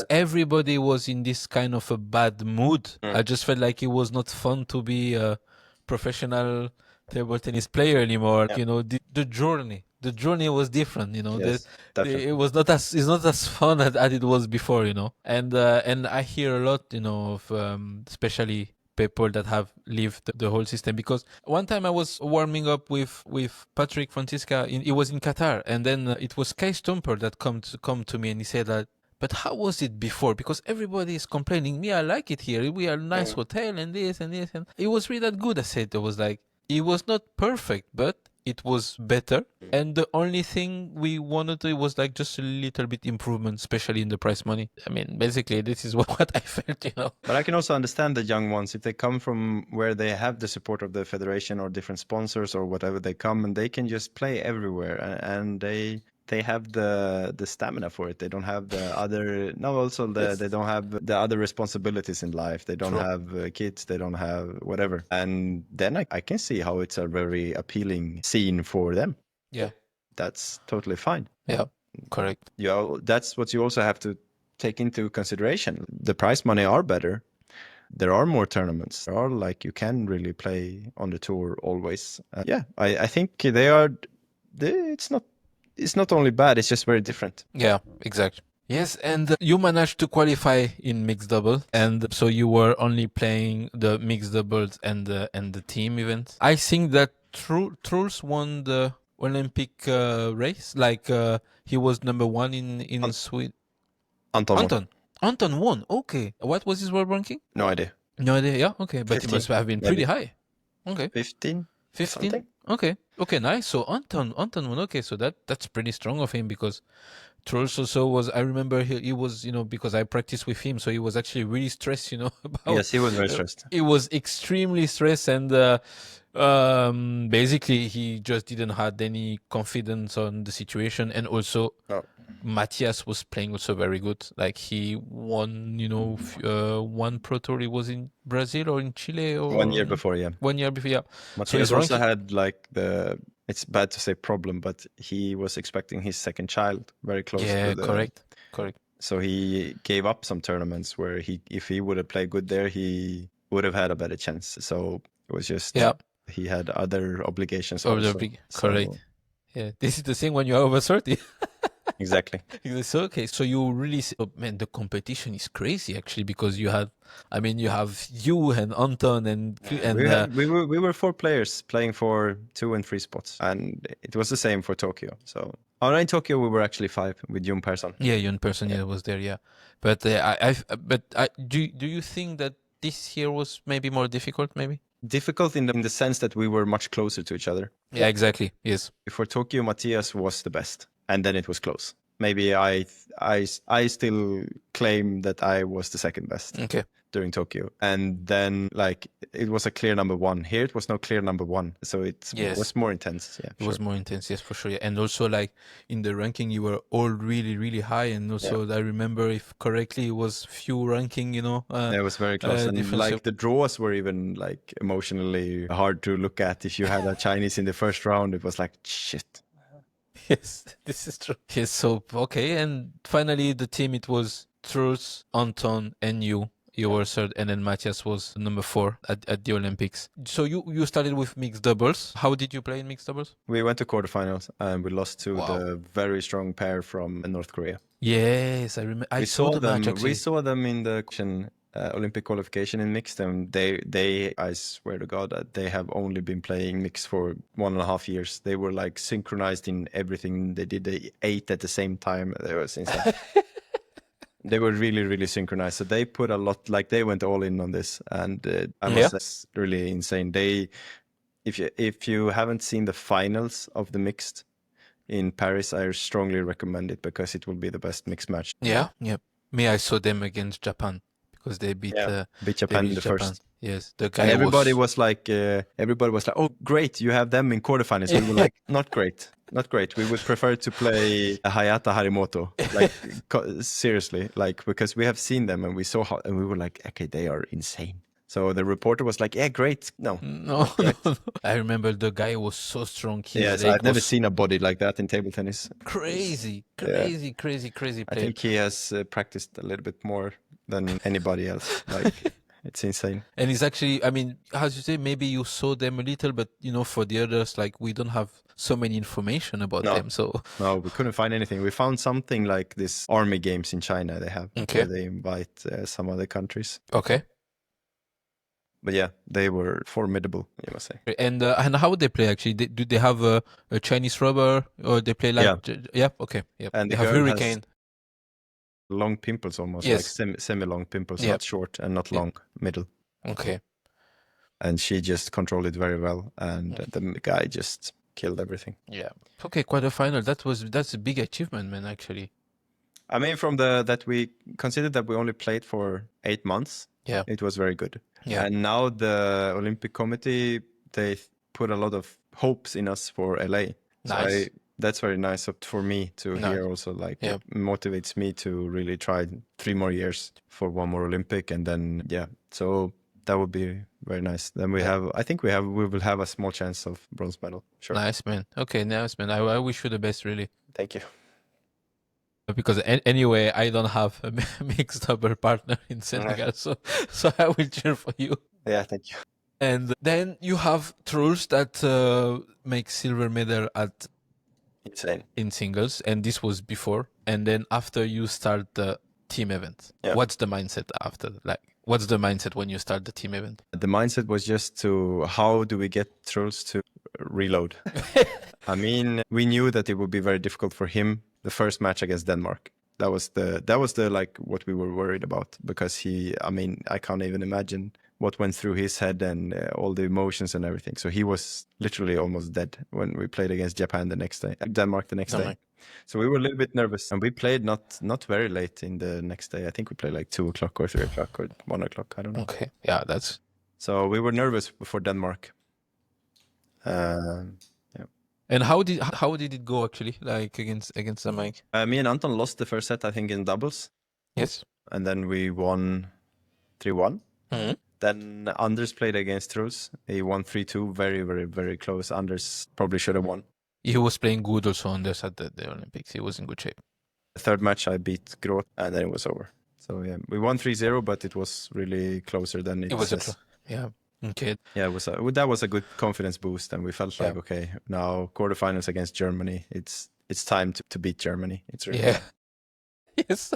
everybody was in this kind of a bad mood. I just felt like it was not fun to be a professional table tennis player anymore. The journey was different. Yes, it's not as fun as it was before. And I hear a lot, of especially people that have lived the whole system. Because one time I was warming up with Patrick Francisca. It was in Qatar, and then it was Kai Stumper that come to me and he said that, but how was it before? Because everybody is complaining. Me, I like it here. We are a nice hotel and this and this. And it was really that good. I said, it was like, it was not perfect, but it was better. And the only thing we wanted to was like just a little bit improvement, especially in the prize money. I mean, basically, this is what I felt, But I can also understand the young ones, if they come from where they have the support of the federation or different sponsors or whatever, they come and they can just play everywhere and they have the stamina for it. They don't have the other they don't have the other responsibilities in life. They don't have kids, they don't have whatever. And then I can see how it's a very appealing scene for them. Yeah, that's totally fine. Yeah, correct. That's what you also have to take into consideration. The prize money are better. There are more tournaments. There are, like, you can really play on the tour always. I think it's not only bad, it's just very different. Yeah, exactly. Yes, and you managed to qualify in mixed double, and so you were only playing the mixed doubles and the team event. I think that Truls won the Olympic race. Like, he was number one in Sweden. Anton won. Okay. What was his world ranking? No idea. Yeah, okay. But 15, it must have been pretty high. Okay. 15? Okay, nice. So Anton won. Okay, so that's pretty strong of him, because Truls also was, I remember he was, because I practiced with him, so he was actually really stressed, about... Yes, he was very stressed. He was extremely stressed, and basically he just didn't have any confidence on the situation. And also Matthias was playing also very good. Like, he won, one Pro Tour. He was in Brazil or in Chile, or 1 year before, yeah. 1 year before, yeah. Matthias so also had, like, it's bad to say problem, but he was expecting his second child very close. Yeah, correct. So he gave up some tournaments where if he would have played good there, he would have had a better chance. So it was just he had other obligations also. Correct. Yeah, this is the thing when you are over 30. Exactly. So, okay, so you really, man, the competition is crazy actually, because you have you and Anton and we were 4 players playing for 2 and 3 spots, and it was the same for Tokyo. So in Tokyo we were actually 5 with Jon Persson. Yeah, Jon Persson, was there, yeah. But do you think that this year was maybe more difficult, maybe? Difficult in the sense that we were much closer to each other. Yeah, exactly. Yes. For Tokyo, Matthias was the best, and then it was close. Maybe I still claim that I was the second best during Tokyo. And then, like, it was a clear number 1. Here it was no clear number 1. So it was more intense. Yeah, it was more intense, yes, for sure. Yeah. And also, like, in the ranking, you were all really, really high. And also, I remember, if correctly, it was few ranking, it was very close. And, like, the draws were even, like, emotionally hard to look at. If you had a Chinese in the first round, it was like, shit. Yes, this is true. Yes, so, okay. And finally, the team, it was Truls, Anton, and you. You were third, and then Matthias was number 4 at the Olympics. So you started with mixed doubles. How did you play in mixed doubles? We went to quarterfinals and we lost to Wow. the very strong pair from North Korea. Yes, I remember. I saw the them. match actually. We saw them in the Olympic qualification in mixed, and they I swear to God that they have only been playing mixed for 1.5 years. They were like synchronized in everything they did. They ate at the same time. They was insane. They were really, really synchronized. So they put a lot, like they went all in on this, and I must say it's really insane. If you haven't seen the finals of the mixed in Paris, I strongly recommend it because it will be the best mixed match. Yeah. Me, I saw them against Japan because they beat Japan in the first. Yes, the guy. And everybody was like, "Oh, great! You have them in quarterfinals." We were like, "Not great, not great. We would prefer to play Hayata Harimoto." Like seriously, like because we have seen them and we saw how, and we were like, "Okay, they are insane." So the reporter was like, "Yeah, great." No. I remember the guy was so strong. Yes, I've never seen a body like that in table tennis. Crazy player. I think he has practiced a little bit more than anybody else. Like. It's insane. And it's actually, I mean, as you say, maybe you saw them a little, but for the others, like we don't have so many information about them. So no, we couldn't find anything. We found something like this army games in China they have. Okay. Where they invite some other countries. Okay. But yeah, they were formidable, you must say. And how would they play actually? Do they have a Chinese rubber or they play like? Yeah. Okay. Yeah. And they have Hurricane. Long pimples almost, like semi-long pimples, not short and not long, middle. Okay. And she just controlled it very well, and the guy just killed everything. Yeah. Okay, quarterfinal. That's a big achievement, man. Actually. I mean, from that we considered that we only played for 8 months. Yeah. It was very good. Yeah. And now the Olympic Committee, they put a lot of hopes in us for LA. Nice. So that's very nice for me to hear also, like it motivates me to really try 3 more years for 1 more Olympic. And then, so that would be very nice. Then we will have a small chance of bronze medal. Sure. Nice, man. Okay, nice, man. I wish you the best, really. Thank you. Because anyway, I don't have a mixed double partner in Senegal, so I will cheer for you. Yeah, thank you. And then you have Truls that make silver medal at insane in singles, and this was before. And then after you start the team event, what's the mindset after? Like, what's the mindset when you start the team event? The mindset was just how do we get Truls to reload? I mean, we knew that it would be very difficult for him. The first match against Denmark. That was the like what we were worried about, because I can't even imagine what went through his head and all the emotions and everything. So he was literally almost dead when we played against Denmark the next day. So we were a little bit nervous, and we played not very late in the next day. I think we played like 2 o'clock or 3 o'clock or 1 o'clock. I don't know. Okay, yeah, that's. So we were nervous before Denmark. And how did it go actually? Like against Denmark? Me and Anton lost the first set, I think, in doubles. Yes. And then we won 3-1. Mm-hmm. Then Anders played against Truls. He won 3-2, very, very, very close. Anders probably should have won. He was playing good also, Anders, at the Olympics. He was in good shape. The third match, I beat Groth, and then it was over. So yeah, we won 3-0, but it was really closer than it was. Yeah. Okay. Yeah, that was a good confidence boost, and we felt like, okay, now quarterfinals against Germany. It's time to beat Germany. It's really yes.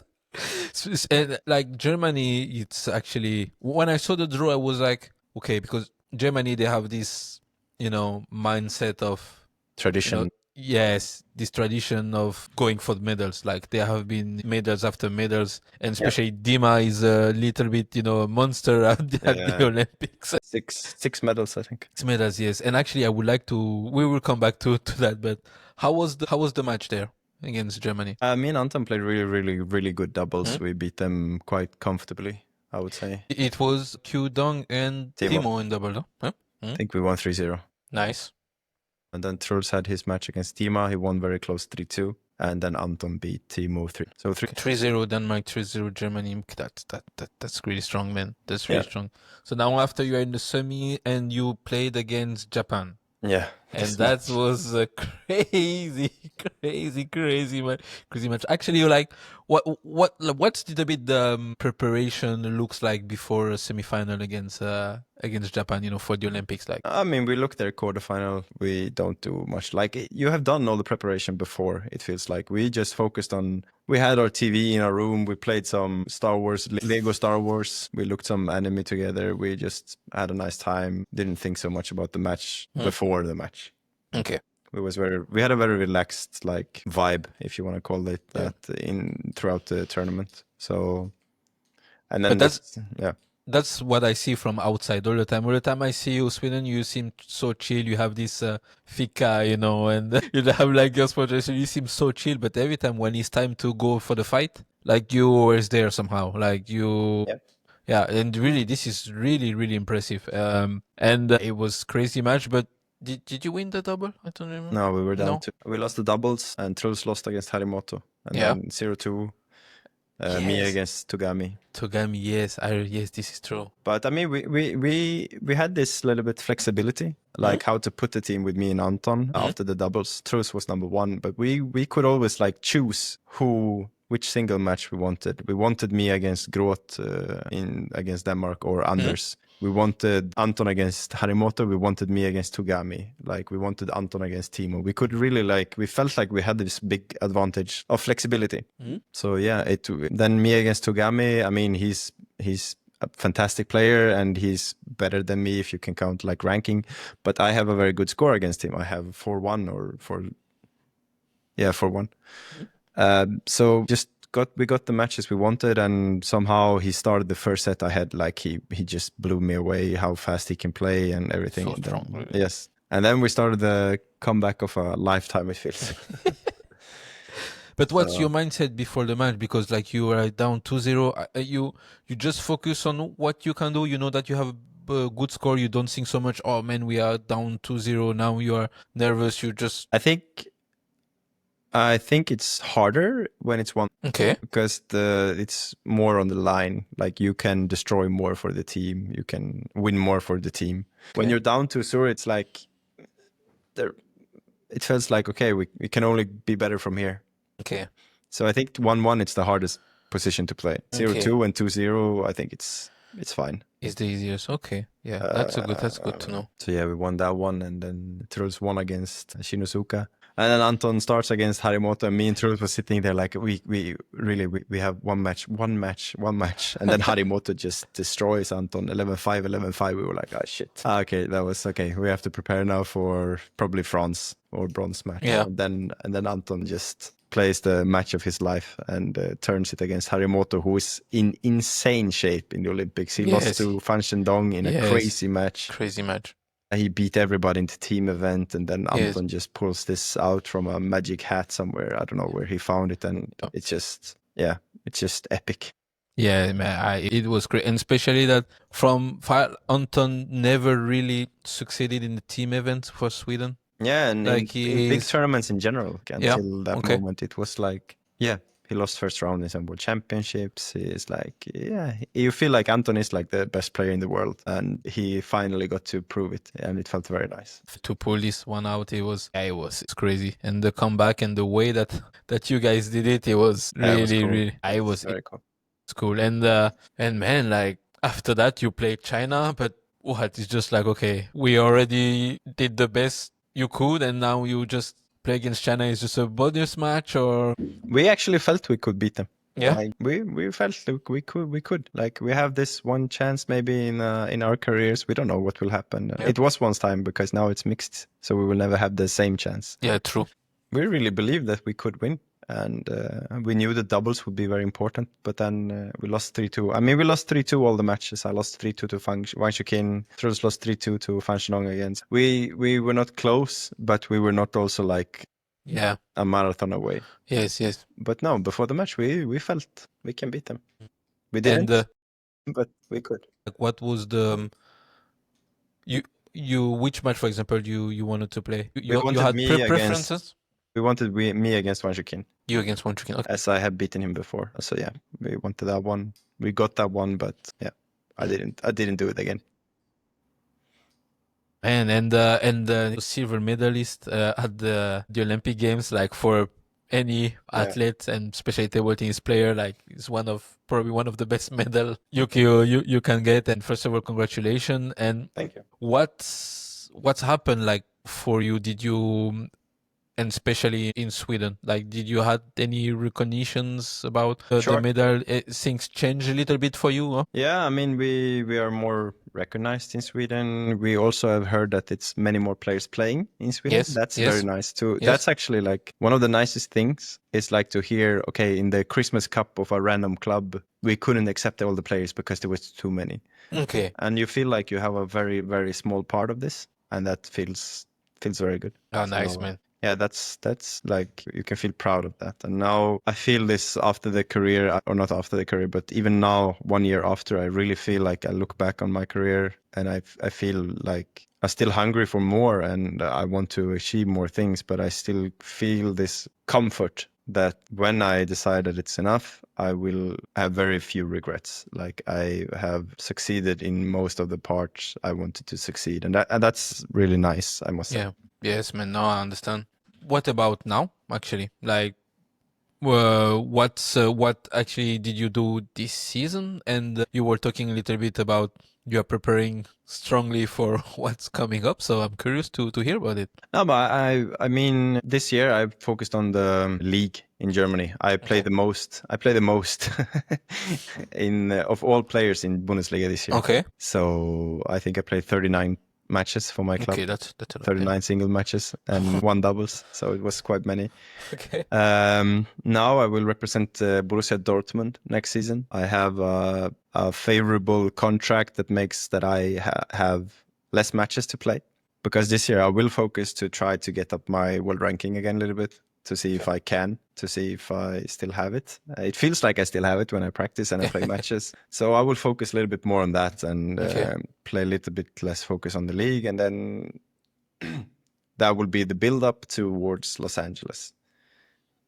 And like Germany, it's actually, when I saw the draw, I was like, okay, because Germany, they have this, mindset of tradition. Yes, this tradition of going for the medals. Like there have been medals after medals, and especially Dima is a little bit, a monster at the Olympics. Six medals, I think. 6 medals, yes. And actually, I would like to. We will come back to that. But how was the match there against Germany? Me and Anton played really, really, really good doubles. Mm-hmm. We beat them quite comfortably, I would say. It was Q Dong and Timo in double, no? Huh? I think we won 3-0. Nice. And then Truls had his match against Tima. He won very close 3-2. And then Anton beat Timo 3. So 3-0 Denmark, 3-0 Germany. That's really strong, man. That's really strong. So now after you are in the semi and you played against Japan. Yeah. And that was a crazy, crazy match. Actually, you're like, what's the bit the preparation looks like before a semifinal against Japan? For the Olympics, like. I mean, we look there quarterfinal. We don't do much. Like you have done all the preparation before. It feels like we just focused on. We had our TV in our room. We played some Star Wars, Lego Star Wars. We looked some anime together. We just had a nice time. Didn't think so much about the match before the match. Okay. We had a very relaxed like vibe, if you want to call it that, throughout the tournament. So, and then that's what I see from outside all the time. All the time I see you, Sweden, you seem so chill. You have this fika, and you have like your sport. You seem so chill, but every time when it's time to go for the fight, like you always there somehow. Like you, yeah. And really, this is really, really impressive. And it was crazy match, but. Did you win the double? I don't remember. No, we were down to. We lost the doubles, and Truls lost against Harimoto, and then 0-2. Me against Togami. Togami, yes, yes, this is true. But I mean, we had this little bit flexibility, like how to put the team with me and Anton after the doubles. Truls was number one, but we could always like choose which single match we wanted. We wanted me against Groth against Denmark or Anders. We wanted Anton against Harimoto. We wanted me against Togami. Like we wanted Anton against Timo. We could really we felt like we had this big advantage of flexibility. So then me against Togami. I mean, he's a fantastic player and he's better than me if you can count like ranking. But I have a very good score against him. I have 4-1 or 4-1. So we got the matches we wanted, and somehow he started the first set. I had like he just blew me away how fast he can play and everything. So strong, really. Yes, and then we started the comeback of a lifetime. It feels. But what's your mindset before the match? Because like you were down 2-0, you just focus on what you can do. You know that you have a good score. You don't think so much. Oh man, we are down 2-0 now. You are nervous. You just. I think it's harder when it's one. Okay. Because it's more on the line. Like you can destroy more for the team. You can win more for the team. Okay. When you're down 2-0, it's like it feels like, okay, we can only be better from here. Okay. So I think 1-1, it's the hardest position to play. 0-2 and 2-0, I think it's fine. It's the easiest. Okay. Yeah, that's good to know. So yeah, we won that one, and then Truls won against Shinosuka. And then Anton starts against Harimoto, and me and Truls were sitting there like we have one match, and then Harimoto just destroys Anton 11-5, 11-5. We were like, oh shit. Okay, that was okay. We have to prepare now for probably France or bronze match. Yeah. And then Anton just plays the match of his life and turns it against Harimoto, who is in insane shape in the Olympics. He lost to Fan Shendong in a crazy match. He beat everybody in the team event, and then Anton just pulls this out from a magic hat somewhere. I don't know where he found it, and it's just epic. Yeah, man, it was great, and especially that Anton never really succeeded in the team event for Sweden. Yeah, and like in big tournaments in general until that moment, it was like, he lost first round in some world championships. He's like, you feel like Anton is like the best player in the world, and he finally got to prove it, and it felt very nice. To pull this one out, it's crazy, and the comeback and the way that you guys did it, it was really, very cool. It's cool, and man, like after that you played China, but it's just like, okay, we already did the best you could, and now you just play against China. Is just a bonus match, or we actually felt we could beat them. Yeah, like, we felt like we could. Like we have this one chance maybe in our careers. We don't know what will happen. It was one time, because now it's mixed, so we will never have the same chance. Yeah, true. We really believed that we could win, and we knew the doubles would be very important. But then we lost 3-2. I mean, we lost 3-2 all the matches. I lost 3-2 to Wang Shuqin. Truls lost 3-2 to Fan Shenong against. We were not close, but we were not also like a marathon away. Yes. But no, before the match, we felt we can beat them. We didn't, but we could. Like, what was the which match, for example, you wanted to play? You had preferences? We wanted me against Wang Shuqin. You against Wang Shuqin, okay. As I have beaten him before. So yeah, we wanted that one. We got that one, but I didn't do it again. and silver medalist at the Olympic Games, like for any athlete and especially table tennis player, like it's probably one of the best medal you can get. And first of all, congratulations. And Thank you. What's happened like for you? Did you, and especially in Sweden, like did you had any recognitions about the medal? Things change a little bit for you? Huh? Yeah, I mean we are more recognized in Sweden. We also have heard that it's many more players playing in Sweden. Yes, That's very nice too. Yes. That's actually like one of the nicest things is like to hear, okay, in the Christmas Cup of a random club, we couldn't accept all the players because there was too many. Okay. And you feel like you have a very, very small part of this, and that feels very good. Oh, nice, man. Yeah, that's like you can feel proud of that. And now I feel this after the career, or not after the career, but even now, 1 year after, I really feel like I look back on my career and I feel like I'm still hungry for more and I want to achieve more things, but I still feel this comfort that when I decide that it's enough, I will have very few regrets. Like I have succeeded in most of the parts I wanted to succeed. And that's really nice, I must say. Yeah. Yes, man. No, I understand. What about now, actually? Like, what actually did you do this season? And you were talking a little bit about you are preparing strongly for what's coming up. So I'm curious to hear about it. No, but I mean, this year I focused on the league in Germany. I play the most in of all players in Bundesliga this year. Okay. So I think I played 39 matches for my club. Okay, that's a lot, 39 single matches and 1 doubles. So it was quite many. Okay. Now I will represent Borussia Dortmund next season. I have a favorable contract that makes that I have less matches to play. Because this year I will focus to try to get up my world ranking again a little bit, to see if I can, to see if I still have it. It feels like I still have it when I practice and I play matches. So I will focus a little bit more on that and play a little bit less focus on the league. And then that will be the build-up towards Los Angeles,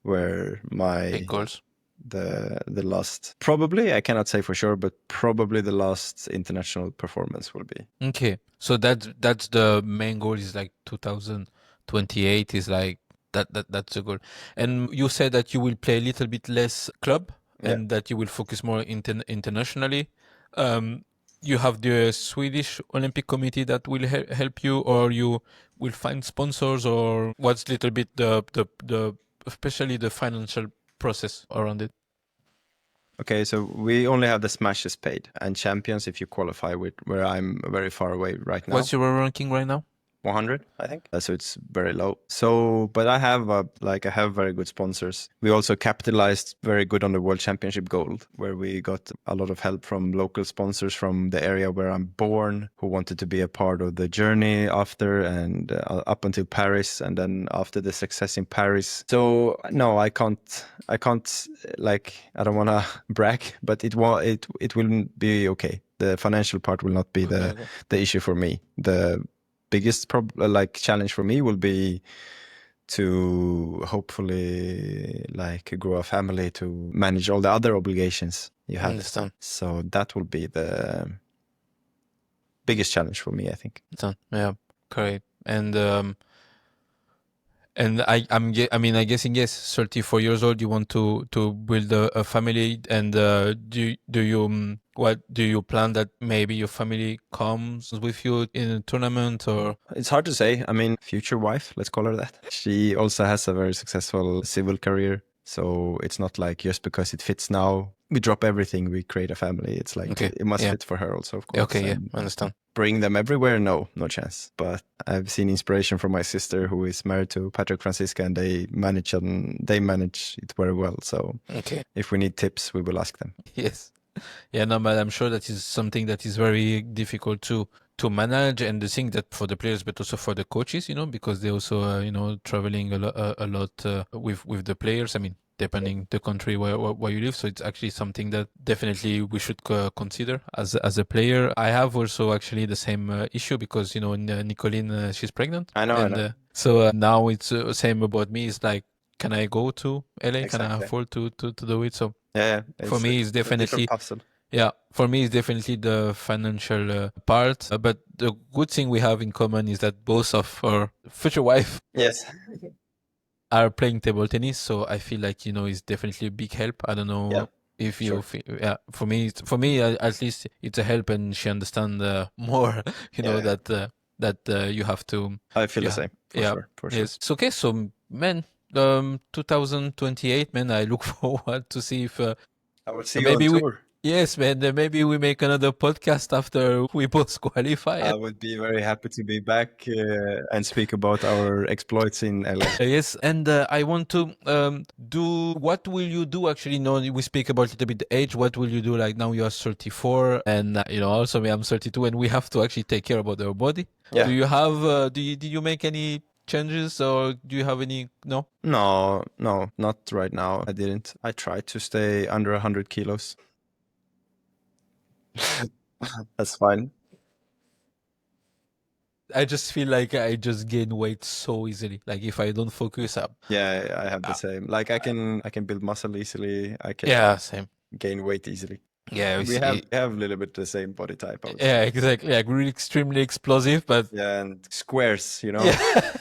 where my... Big goals. The last, probably, I cannot say for sure, but probably the last international performance will be. Okay. So that's the main goal, is like 2028 is like that's the goal. And you said that you will play a little bit less club and that you will focus more internationally. You have the Swedish Olympic Committee that will help you, or you will find sponsors, or what's a little bit the especially the financial process around it? Okay, so we only have the smashes paid and champions if you qualify, with where I'm very far away right now. What's your ranking right now? 100, I think. So it's very low. So, but I have very good sponsors. We also capitalized very good on the World Championship gold, where we got a lot of help from local sponsors from the area where I'm born, who wanted to be a part of the journey after and up until Paris, and then after the success in Paris. So no, I can't like, I don't want to brag, but it will be okay. The financial part will not be the issue for me. The biggest challenge for me will be to hopefully like grow a family, to manage all the other obligations you have. I understand. So that will be the biggest challenge for me, I think. Yeah, correct. And I'm guessing, yes, 34 years old, you want to build a family, and what do you plan that maybe your family comes with you in a tournament, or? It's hard to say. I mean, future wife, let's call her that. She also has a very successful civil career. So it's not like just because it fits now, we drop everything, we create a family. It's like, it must fit for her also, of course. Okay, I understand. Bring them everywhere? No chance. But I've seen inspiration from my sister, who is married to Patrick Francisca, and they manage it very well. So if we need tips, we will ask them. Yes. Yeah, no, but I'm sure that is something that is very difficult to manage, and the thing that for the players, but also for the coaches, because they also, traveling a lot with the players. I mean, depending the country where you live. So it's actually something that definitely we should consider as a player. I have also actually the same issue because, Nicolene, she's pregnant. I know. So now it's same about me. It's like, can I go to LA? Exactly. Can I afford to do it? So yeah, for me, it's definitely, Yeah, for me, it's definitely the financial part. But the good thing we have in common is that both of our future wife Yes. are playing table tennis. So I feel like, it's definitely a big help. I don't know Yeah, if you sure. feel, yeah, for me, at least it's a help, and she understands more, Yeah. that you have to. I feel the Yeah, same, for yeah, sure, for sure. yes. So, okay, so man, 2028, man, I look forward to see if I will see you on maybe we. tour. Yes, man. Then maybe we make another podcast after we both qualify. I would be very happy to be back and speak about our exploits in LA. Yes, and I want to do. What will you do? Actually, no, we speak about a little bit the age. What will you do? Like now you are 34, and also me, I'm 32, and we have to actually take care about our body. Yeah. Do you have? Did you make any changes, or do you have any? No. No, not right now. I didn't. I tried to stay under 100 kilos. That's fine. I just feel like I just gain weight so easily. Like if I don't focus up. Yeah, I have the same. Like I can build muscle easily. I can Yeah, same. gain weight easily. Yeah, We have a little bit the same body type. I would say. Yeah, exactly. Like really extremely explosive, but Yeah, and squares, yeah.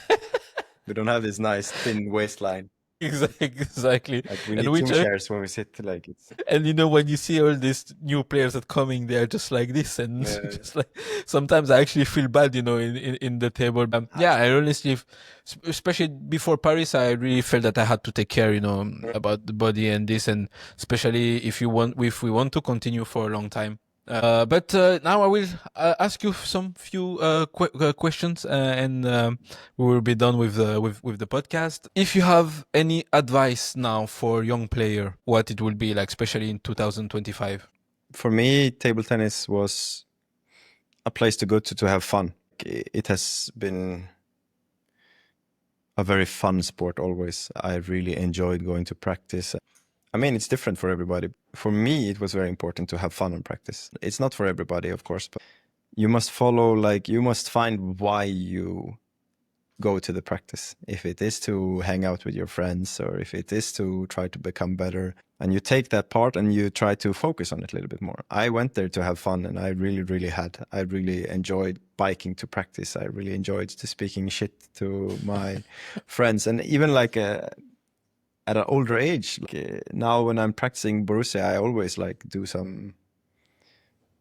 We don't have this nice thin waistline. Exactly. Like we And need two chairs when we sit. Like it's. And when you see all these new players that coming, they are just like this, and just like sometimes I actually feel bad, in the table. Yeah, I honestly, especially before Paris, I really felt that I had to take care, about the body and this, and especially if we want to continue for a long time. But now I will ask you some few questions, and we will be done with the podcast. If you have any advice now for young player, what it will be like, especially in 2025? For me, table tennis was a place to go to have fun. It has been a very fun sport always. I really enjoyed going to practice. I mean, it's different for everybody. For me, it was very important to have fun in practice. It's not for everybody, of course, but you must you must find why you go to the practice. If it is to hang out with your friends, or if it is to try to become better, and you take that part and you try to focus on it a little bit more. I went there to have fun, and I really, really I really enjoyed biking to practice. I really enjoyed speaking shit to my friends, and even like at an older age, now when I'm practicing Borussia, I always do some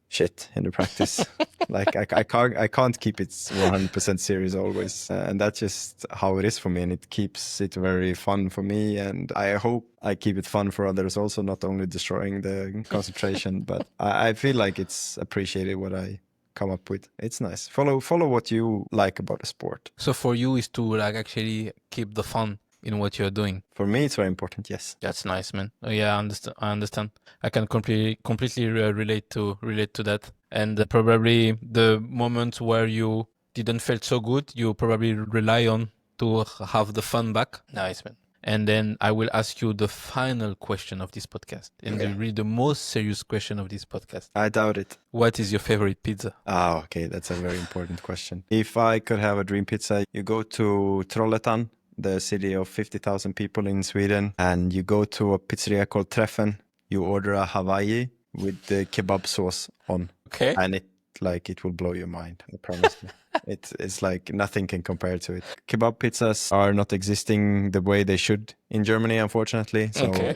shit in the practice. I can't keep it 100% serious always, and that's just how it is for me, and it keeps it very fun for me, and I hope I keep it fun for others also, not only destroying the concentration. But I feel like it's appreciated what I come up with. It's nice. Follow what you like about the sport. So for you is to actually keep the fun in what you're doing. For me, it's very important. Yes. That's nice, man. Oh, yeah, I understand. I can completely relate to that. And probably the moments where you didn't feel so good, you probably rely on to have the fun back. Nice, man. And then I will ask you the final question of this podcast, and really the most serious question of this podcast. I doubt it. What is your favorite pizza? Oh, okay. That's a very important question. If I could have a dream pizza, you go to Trollhättan, the city of 50,000 people in Sweden, and you go to a pizzeria called Treffen. You order a Hawaii with the kebab sauce on. Okay. And it will blow your mind. I promise you. It's like nothing can compare to it. Kebab pizzas are not existing the way they should in Germany, unfortunately. So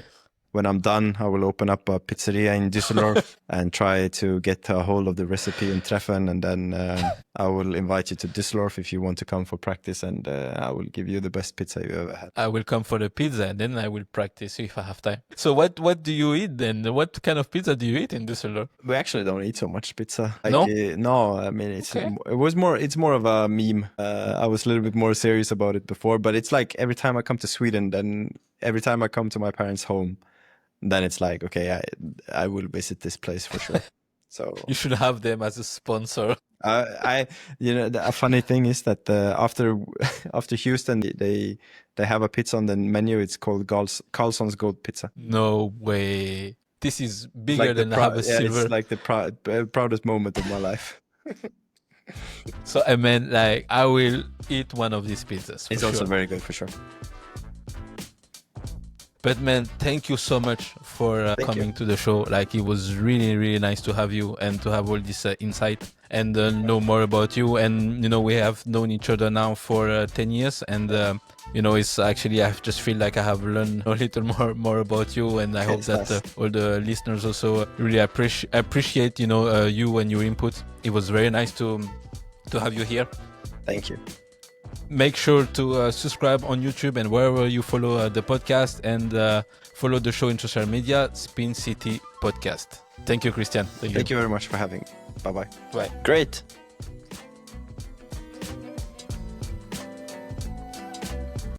when I'm done, I will open up a pizzeria in Düsseldorf and try to get a hold of the recipe in Treffen, and then I will invite you to Düsseldorf if you want to come for practice, and I will give you the best pizza you ever had. I will come for the pizza, and then I will practice if I have time. So what do you eat then? What kind of pizza do you eat in Düsseldorf? We actually don't eat so much pizza. No? No, I mean, it's more of a meme. I was a little bit more serious about it before, but it's like every time I come to Sweden, then every time I come to my parents' home, then it's like, okay, I will visit this place for sure. So you should have them as a sponsor. a funny thing is that after Houston, they have a pizza on the menu. It's called Karlsson's Gold Pizza. No way. This is bigger than have a silver. It's like the proudest moment of my life. So I mean, I will eat one of these pizzas. It's also very good for sure. But man, thank you so much for coming to the show. Like, it was really, really nice to have you and to have all this insight and know more about you. And, we have known each other now for 10 years. And, it's actually, I just feel like I have learned a little more about you. And I hope that all the listeners also really appreciate, you and your input. It was very nice to have you here. Thank you. Make sure to subscribe on YouTube and wherever you follow the podcast, and follow the show in social media, SpinCity Podcast. Thank you, Kristian. Thank you very much for having me. Bye-bye. Bye. Great.